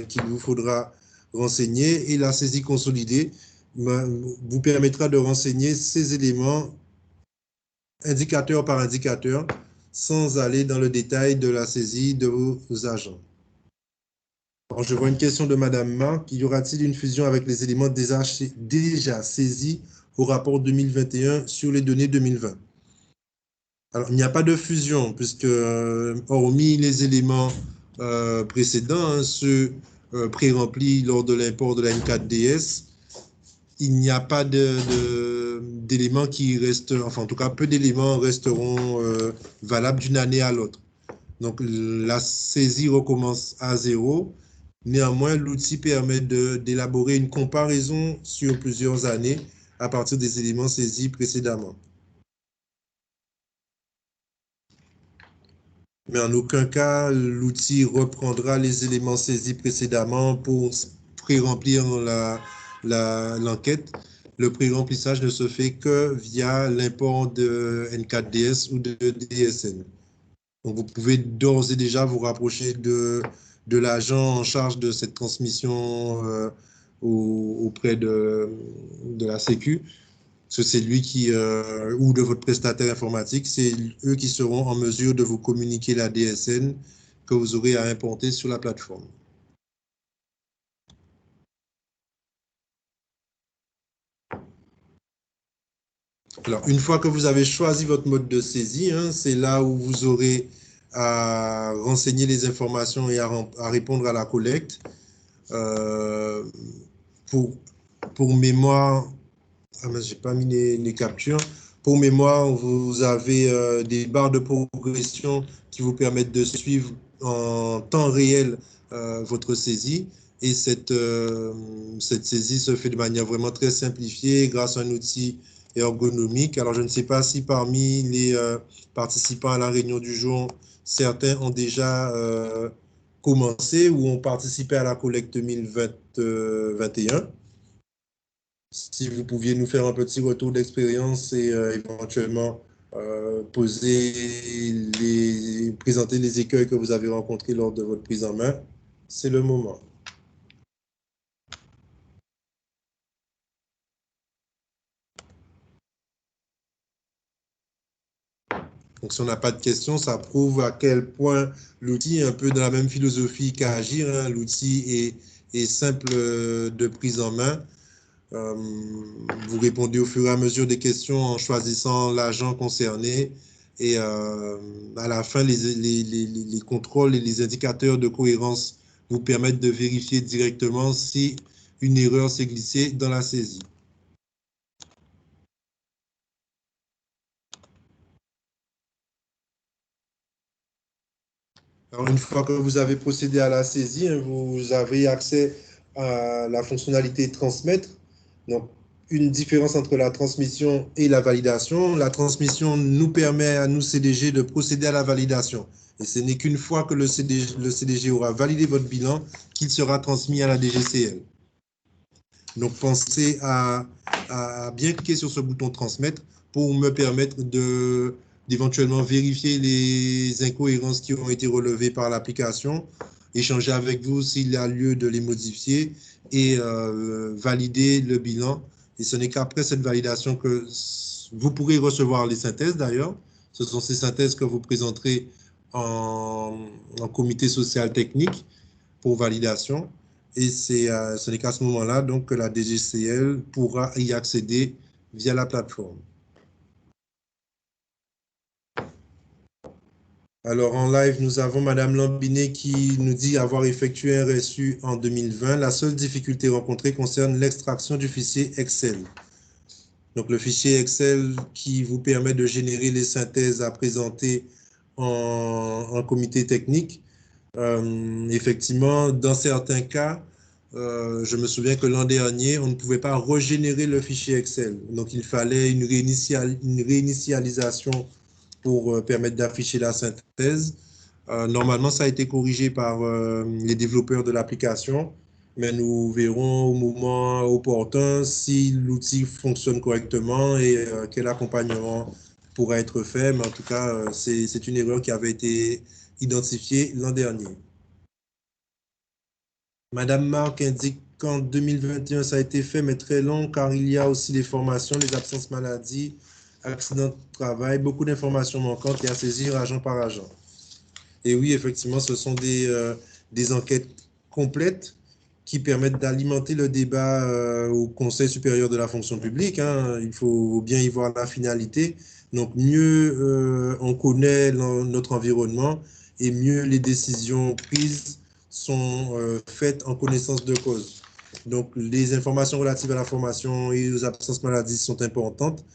qu'il vous faudra renseigner et la saisie consolidée vous permettra de renseigner ces éléments indicateur par indicateur sans aller dans le détail de la saisie de vos agents. Alors, je vois une question de Madame Marc. Y aura-t-il une fusion avec les éléments déjà saisis au rapport 2021 sur les données 2020? Alors, il n'y a pas de fusion, puisque, hormis les éléments précédents, hein, ceux pré-remplis lors de l'import de la N4DS, il n'y a pas d'éléments qui restent, enfin, en tout cas, peu d'éléments resteront valables d'une année à l'autre. Donc, la saisie recommence à zéro. Néanmoins, l'outil permet d'élaborer une comparaison sur plusieurs années à partir des éléments saisis précédemment. Mais en aucun cas, l'outil reprendra les éléments saisis précédemment pour pré-remplir l'enquête. Le pré-remplissage ne se fait que via l'import de N4DS ou de DSN. Donc, vous pouvez d'ores et déjà vous rapprocher de l'agent en charge de cette transmission auprès de la Sécu. C'est lui qui, ou de votre prestataire informatique, c'est eux qui seront en mesure de vous communiquer la DSN que vous aurez à importer sur la plateforme. Alors, une fois que vous avez choisi votre mode de saisie, hein, c'est là où vous aurez à renseigner les informations et à répondre à la collecte. Pour mémoire, j'ai pas mis les captures. Pour mémoire, vous avez des barres de progression qui vous permettent de suivre en temps réel votre saisie. Et cette saisie se fait de manière vraiment très simplifiée grâce à un outil ergonomique. Alors, je ne sais pas si parmi les participants à la réunion du jour, certains ont déjà commencé ou ont participé à la collecte 2021. Si vous pouviez nous faire un petit retour d'expérience et éventuellement présenter les écueils que vous avez rencontrés lors de votre prise en main, c'est le moment. Donc, si on n'a pas de questions, ça prouve à quel point l'outil, un peu dans la même philosophie qu'à Agir, hein, l'outil est simple de prise en main. Vous répondez au fur et à mesure des questions en choisissant l'agent concerné et à la fin, les contrôles et les indicateurs de cohérence vous permettent de vérifier directement si une erreur s'est glissée dans la saisie. Alors, une fois que vous avez procédé à la saisie, hein, vous avez accès à la fonctionnalité transmettre. Donc, une différence entre la transmission et la validation. La transmission nous permet à nous, CDG, de procéder à la validation. Et ce n'est qu'une fois que le CDG aura validé votre bilan qu'il sera transmis à la DGCL. Donc, pensez à bien cliquer sur ce bouton transmettre pour me permettre d'éventuellement vérifier les incohérences qui ont été relevées par l'application, échanger avec vous s'il y a lieu de les modifier et valider le bilan. Et ce n'est qu'après cette validation que vous pourrez recevoir les synthèses d'ailleurs. Ce sont ces synthèses que vous présenterez en comité social technique pour validation. Et ce n'est qu'à ce moment-là donc, que la DGCL pourra y accéder via la plateforme. Alors, en live, nous avons Madame Lambinet qui nous dit avoir effectué un reçu en 2020. La seule difficulté rencontrée concerne l'extraction du fichier Excel. Donc, le fichier Excel qui vous permet de générer les synthèses à présenter en comité technique. Effectivement, dans certains cas, je me souviens que l'an dernier, on ne pouvait pas régénérer le fichier Excel. Donc, il fallait une réinitialisation pour permettre d'afficher la synthèse. Normalement, ça a été corrigé par les développeurs de l'application, mais nous verrons au moment opportun si l'outil fonctionne correctement et quel accompagnement pourra être fait. Mais en tout cas, c'est une erreur qui avait été identifiée l'an dernier. Madame Marc indique qu'en 2021, ça a été fait, mais très long, car il y a aussi les formations, les absences maladie, accident de travail, beaucoup d'informations manquantes et à saisir agent par agent. Et oui, effectivement, ce sont des enquêtes complètes qui permettent d'alimenter le débat au Conseil supérieur de la fonction publique. Hein. Il faut bien y voir la finalité. Donc, mieux on connaît notre environnement et mieux les décisions prises sont faites en connaissance de cause. Donc, les informations relatives à la formation et aux absences maladie sont importantes,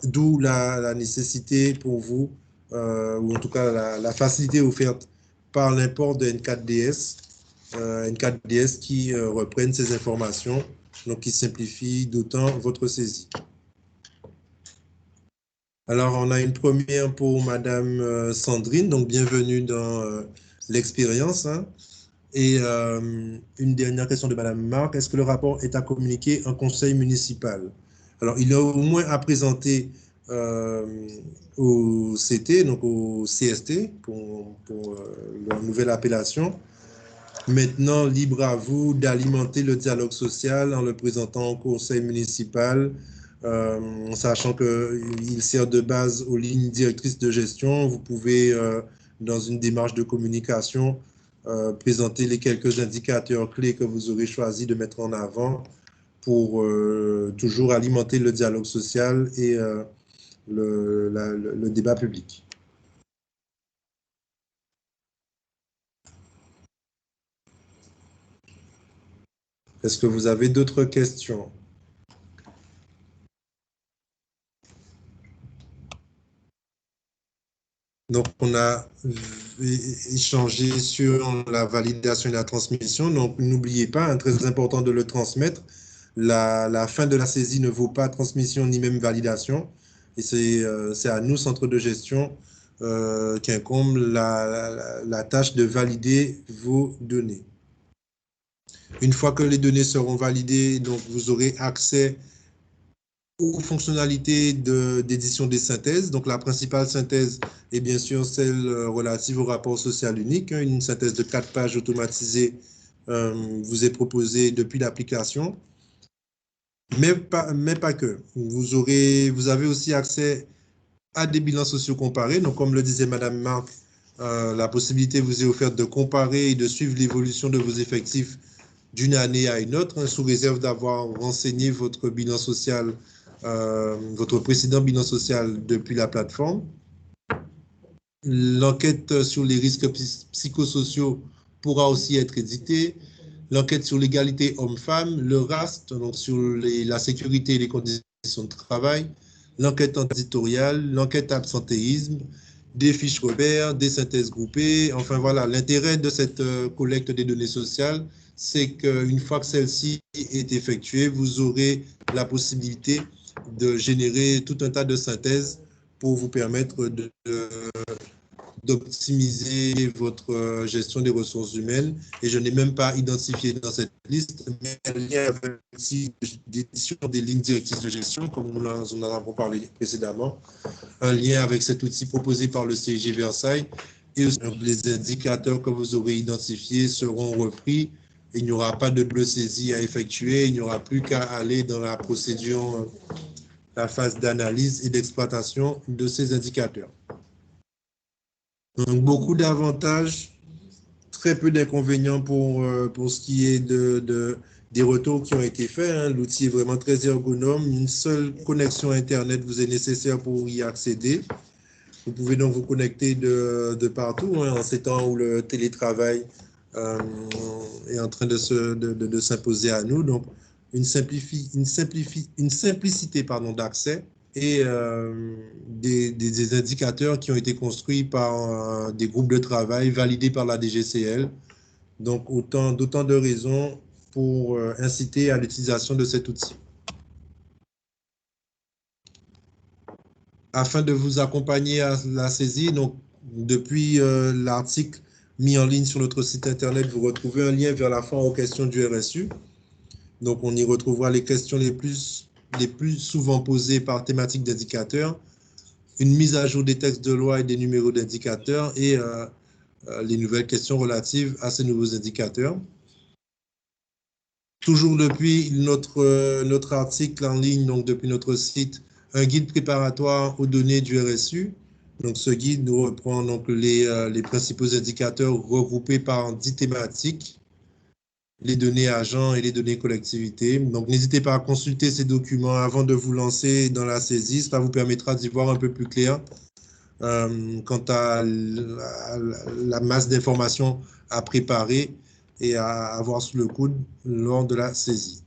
d'où la nécessité pour vous, ou en tout cas la facilité offerte par l'import de N4DS, N4DS qui reprennent ces informations, donc qui simplifie d'autant votre saisie. Alors, on a une première pour Madame Sandrine, donc bienvenue dans l'expérience. Hein. Et une dernière question de Madame Marc, est-ce que le rapport est à communiquer en conseil municipal? Alors, il est au moins à présenter au CT, donc au CST, pour leur nouvelle appellation. Maintenant, libre à vous d'alimenter le dialogue social en le présentant au conseil municipal, sachant qu'il sert de base aux lignes directrices de gestion. Vous pouvez, dans une démarche de communication, présenter les quelques indicateurs clés que vous aurez choisi de mettre en avant pour toujours alimenter le dialogue social et le débat public. Est-ce que vous avez d'autres questions? Donc, on a échangé sur la validation et la transmission. Donc, n'oubliez pas, hein, très important de le transmettre. La fin de la saisie ne vaut pas transmission ni même validation. Et c'est à nous, centre de gestion, qu'incombe la tâche de valider vos données. Une fois que les données seront validées, donc vous aurez accès aux fonctionnalités d'édition des synthèses. Donc, la principale synthèse est bien sûr celle relative au rapport social unique. Une synthèse de 4 pages automatisée vous est proposée depuis l'application. Mais pas que. Vous avez aussi accès à des bilans sociaux comparés. Donc, comme le disait Madame Marc, la possibilité vous est offerte de comparer et de suivre l'évolution de vos effectifs d'une année à une autre, hein, sous réserve d'avoir renseigné votre bilan social, votre précédent bilan social depuis la plateforme. L'enquête sur les risques psychosociaux pourra aussi être éditée. L'enquête sur l'égalité homme-femme, le RAST, donc sur la sécurité et les conditions de travail, l'enquête éditoriale, l'enquête absentéisme, des fiches repères, des synthèses groupées. Enfin voilà, l'intérêt de cette collecte des données sociales, c'est qu'une fois que celle-ci est effectuée, vous aurez la possibilité de générer tout un tas de synthèses pour vous permettre d'optimiser votre gestion des ressources humaines. Et je n'ai même pas identifié dans cette liste, mais un lien avec l'édition des lignes directrices de gestion, comme nous en avons parlé précédemment, un lien avec cet outil proposé par le CIG Versailles, et les indicateurs que vous aurez identifiés seront repris. Il n'y aura pas de double saisie à effectuer, il n'y aura plus qu'à aller dans la procédure, la phase d'analyse et d'exploitation de ces indicateurs. Donc, beaucoup d'avantages, très peu d'inconvénients pour ce qui est des retours qui ont été faits. Hein. L'outil est vraiment très ergonome. Une seule connexion Internet vous est nécessaire pour y accéder. Vous pouvez donc vous connecter de partout, hein, en ces temps où le télétravail est en train de s'imposer à nous. Donc, une simplicité d'accès et des indicateurs qui ont été construits par des groupes de travail validés par la DGCL. Donc, d'autant de raisons pour inciter à l'utilisation de cet outil. Afin de vous accompagner à la saisie, donc, depuis l'article mis en ligne sur notre site internet, vous retrouvez un lien vers la foire aux questions du RSU. Donc, on y retrouvera les questions les plus souvent posées par thématique d'indicateurs, une mise à jour des textes de loi et des numéros d'indicateurs et les nouvelles questions relatives à ces nouveaux indicateurs. Toujours depuis notre article en ligne, donc depuis notre site, un guide préparatoire aux données du RSU. Donc, ce guide nous reprend donc les principaux indicateurs regroupés par 10 thématiques, les données agents et les données collectivités. Donc, n'hésitez pas à consulter ces documents avant de vous lancer dans la saisie. Cela vous permettra d'y voir un peu plus clair quant à la masse d'informations à préparer et à avoir sous le coude lors de la saisie.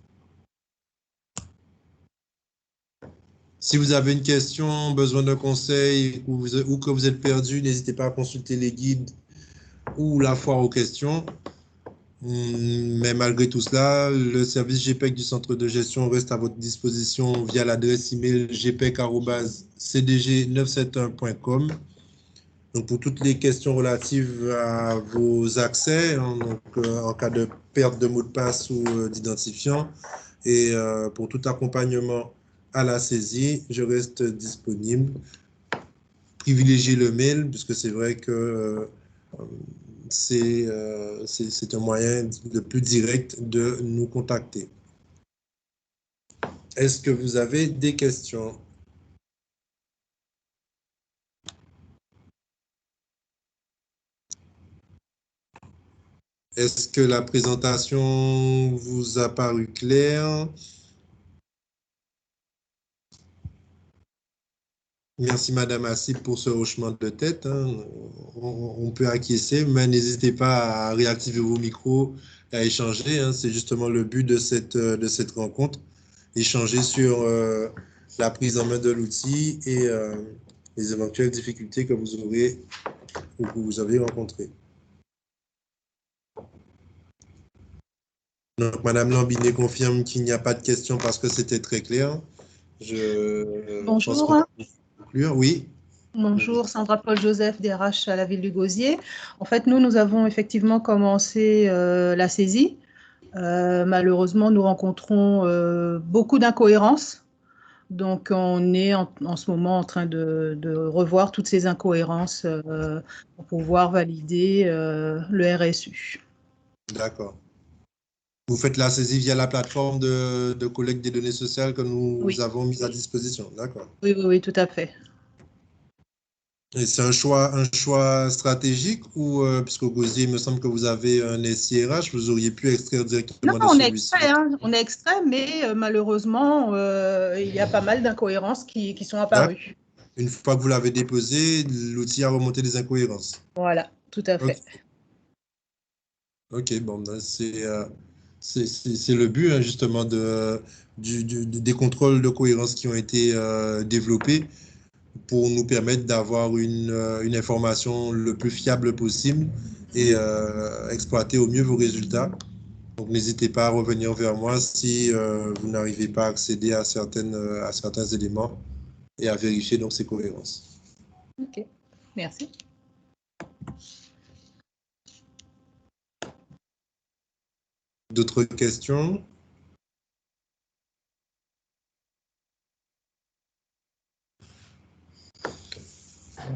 Si vous avez une question, besoin d'un conseil ou que vous êtes perdu, n'hésitez pas à consulter les guides ou la foire aux questions. Mais malgré tout cela, le service GPEC du centre de gestion reste à votre disposition via l'adresse email gpec@cdg971.com. Donc, pour toutes les questions relatives à vos accès, donc, en cas de perte de mot de passe ou d'identifiant, et pour tout accompagnement à la saisie, je reste disponible. Privilégiez le mail, puisque c'est vrai que c'est un moyen le plus direct de nous contacter. Est-ce que vous avez des questions? Est-ce que la présentation vous a paru claire? Merci, Madame Assib, pour ce hochement de tête. On peut acquiescer, mais n'hésitez pas à réactiver vos micros, à échanger. C'est justement le but de cette rencontre. Échanger sur la prise en main de l'outil et les éventuelles difficultés que vous aurez ou que vous avez rencontrées. Donc, Madame Lambinet confirme qu'il n'y a pas de questions parce que c'était très clair. Bonjour. Oui. Bonjour, Sandra Paul Joseph, DRH à la ville du Gosier. En fait, nous avons effectivement commencé la saisie. Malheureusement, nous rencontrons beaucoup d'incohérences. Donc, on est en ce moment en train de revoir toutes ces incohérences pour pouvoir valider le RSU. D'accord. Vous faites la saisie via la plateforme de collecte des données sociales que nous avons mise à disposition. D'accord. Oui, tout à fait. Et c'est un choix stratégique ou, puisqu'au Gosier, il me semble que vous avez un SIRH, vous auriez pu extraire directement de celui-ci? On est extrait, mais malheureusement, il y a pas mal d'incohérences qui sont apparues. Une fois que vous l'avez déposé, l'outil a remonté des incohérences. Voilà, tout à fait. Ok, bon, c'est le but, justement, des contrôles de cohérence qui ont été développés pour nous permettre d'avoir une information le plus fiable possible et exploiter au mieux vos résultats. Donc, n'hésitez pas à revenir vers moi si vous n'arrivez pas à accéder à certains éléments et à vérifier donc ces cohérences. Ok, merci. D'autres questions?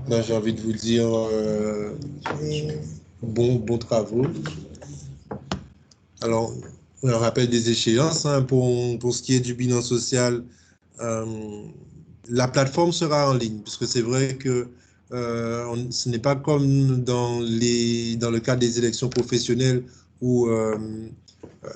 Là, j'ai envie de vous dire bon travaux. Alors, un rappel des échéances pour ce qui est du bilan social. La plateforme sera en ligne, parce que c'est vrai que ce n'est pas comme dans le cadre des élections professionnelles où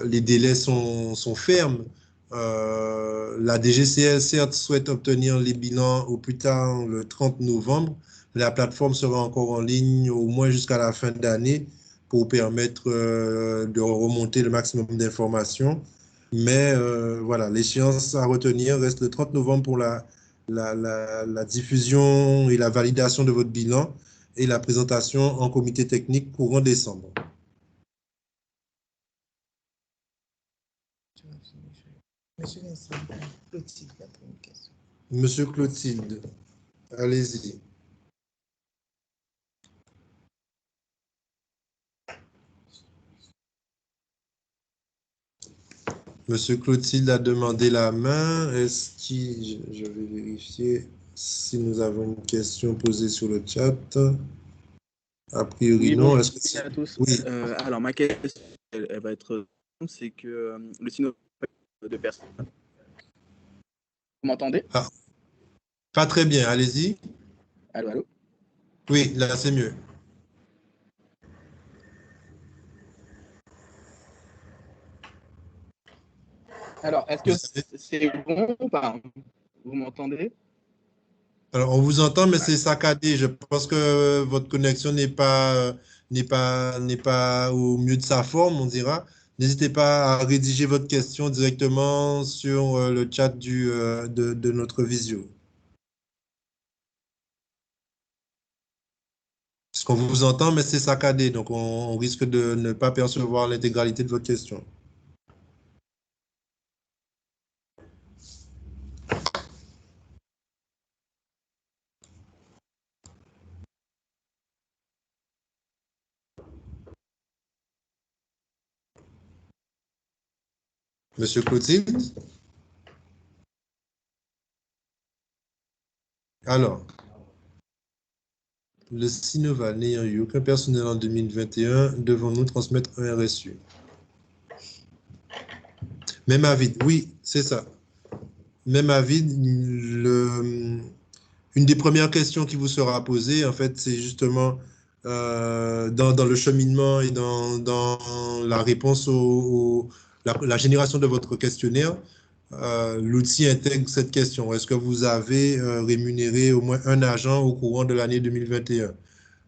les délais sont fermes. La DGCL, certes, souhaite obtenir les bilans au plus tard le 30 novembre. La plateforme sera encore en ligne au moins jusqu'à la fin d'année pour permettre de remonter le maximum d'informations. Mais voilà, l'échéance à retenir reste le 30 novembre pour la diffusion et la validation de votre bilan et la présentation en comité technique courant décembre. Monsieur Clotilde, allez-y. Monsieur Clotilde a demandé la main. Est-ce que je vais vérifier si nous avons une question posée sur le chat. A priori, non. Bonjour à tous. Oui. Alors, ma question, elle va être, c'est que le synopsis de personnes. Vous m'entendez? Pas très bien, allez-y. Allô, allô? Oui, là, c'est mieux. Alors, est-ce que c'est bon ou pas? Vous m'entendez? Alors, on vous entend, mais c'est saccadé. Je pense que votre connexion n'est pas au mieux de sa forme, on dira. N'hésitez pas à rédiger votre question directement sur le chat de notre visio. Parce qu'on vous entend, mais c'est saccadé, donc on risque de ne pas percevoir l'intégralité de votre question. Monsieur Clotilde? Alors, le Sinoval n'ayant eu aucun personnel en 2021, devons-nous transmettre un RSU? Même avis, oui, c'est ça. Même avis, une des premières questions qui vous sera posée, en fait, c'est justement dans le cheminement et dans la réponse la génération de votre questionnaire, l'outil intègre cette question. Est-ce que vous avez rémunéré au moins un agent au courant de l'année 2021?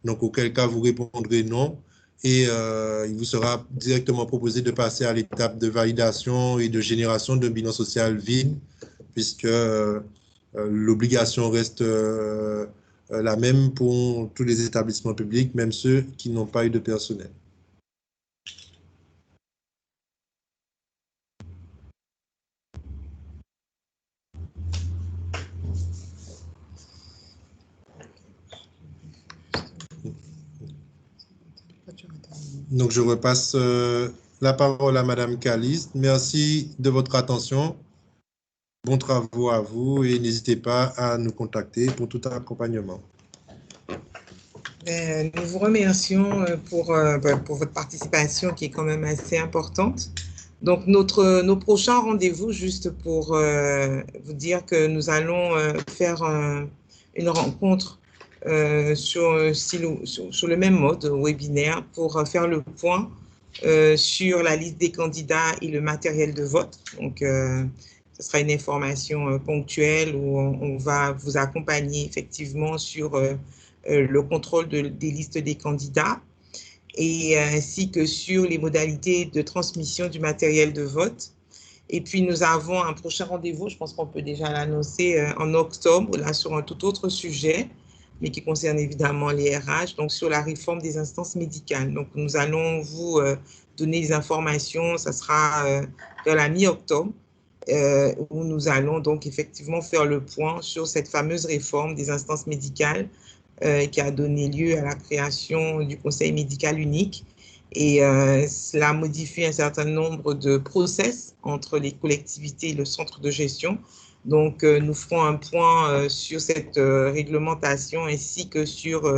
Donc, auquel cas, vous répondrez non. Et il vous sera directement proposé de passer à l'étape de validation et de génération d'un bilan social vide, puisque l'obligation reste la même pour tous les établissements publics, même ceux qui n'ont pas eu de personnel. Donc, je repasse la parole à Madame Caliste. Merci de votre attention. Bons travaux à vous et n'hésitez pas à nous contacter pour tout accompagnement. Nous vous remercions pour votre participation qui est quand même assez importante. Donc, nos prochains rendez-vous, juste pour vous dire que nous allons faire une rencontre sur le même mode webinaire pour faire le point sur la liste des candidats et le matériel de vote. Donc, ce sera une information ponctuelle où on va vous accompagner effectivement sur le contrôle des listes des candidats et ainsi que sur les modalités de transmission du matériel de vote. Et puis, nous avons un prochain rendez-vous, je pense qu'on peut déjà l'annoncer, en octobre, là, sur un tout autre sujet, mais qui concerne évidemment les RH, donc sur la réforme des instances médicales. Donc, nous allons vous donner des informations, ça sera vers la mi-octobre, où nous allons donc effectivement faire le point sur cette fameuse réforme des instances médicales qui a donné lieu à la création du Conseil médical unique. Et cela modifie un certain nombre de process entre les collectivités et le centre de gestion. Donc, nous ferons un point sur cette réglementation ainsi que sur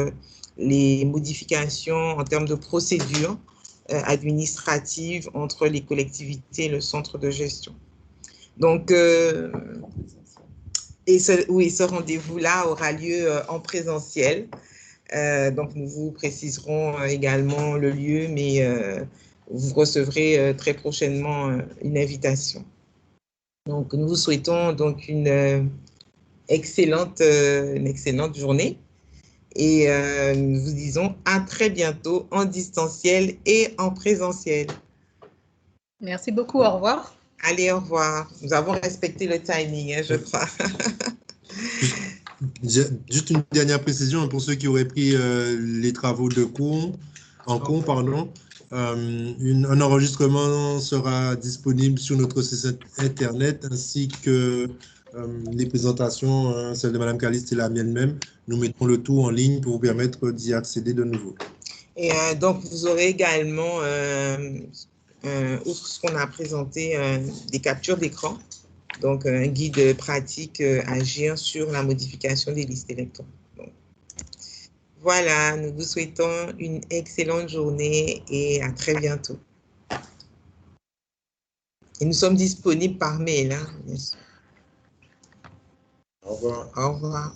les modifications en termes de procédures administratives entre les collectivités et le centre de gestion. Donc, ce rendez-vous-là aura lieu en présentiel. Donc, nous vous préciserons également le lieu, mais vous recevrez très prochainement une invitation. Donc, nous vous souhaitons donc une excellente journée et nous vous disons à très bientôt en distanciel et en présentiel. Merci beaucoup, au revoir. Allez, au revoir. Nous avons respecté le timing, je crois. Juste une dernière précision pour ceux qui auraient pris les travaux de cours, un enregistrement sera disponible sur notre site internet ainsi que les présentations, celle de Mme Caliste et la mienne même. Nous mettrons le tout en ligne pour vous permettre d'y accéder de nouveau. Et donc, vous aurez également, outre ce qu'on a présenté, des captures d'écran. Donc, un guide pratique à agir sur la modification des listes électorales. Donc, voilà, nous vous souhaitons une excellente journée et à très bientôt. Et nous sommes disponibles par mail, hein, bien sûr. Au revoir. Au revoir.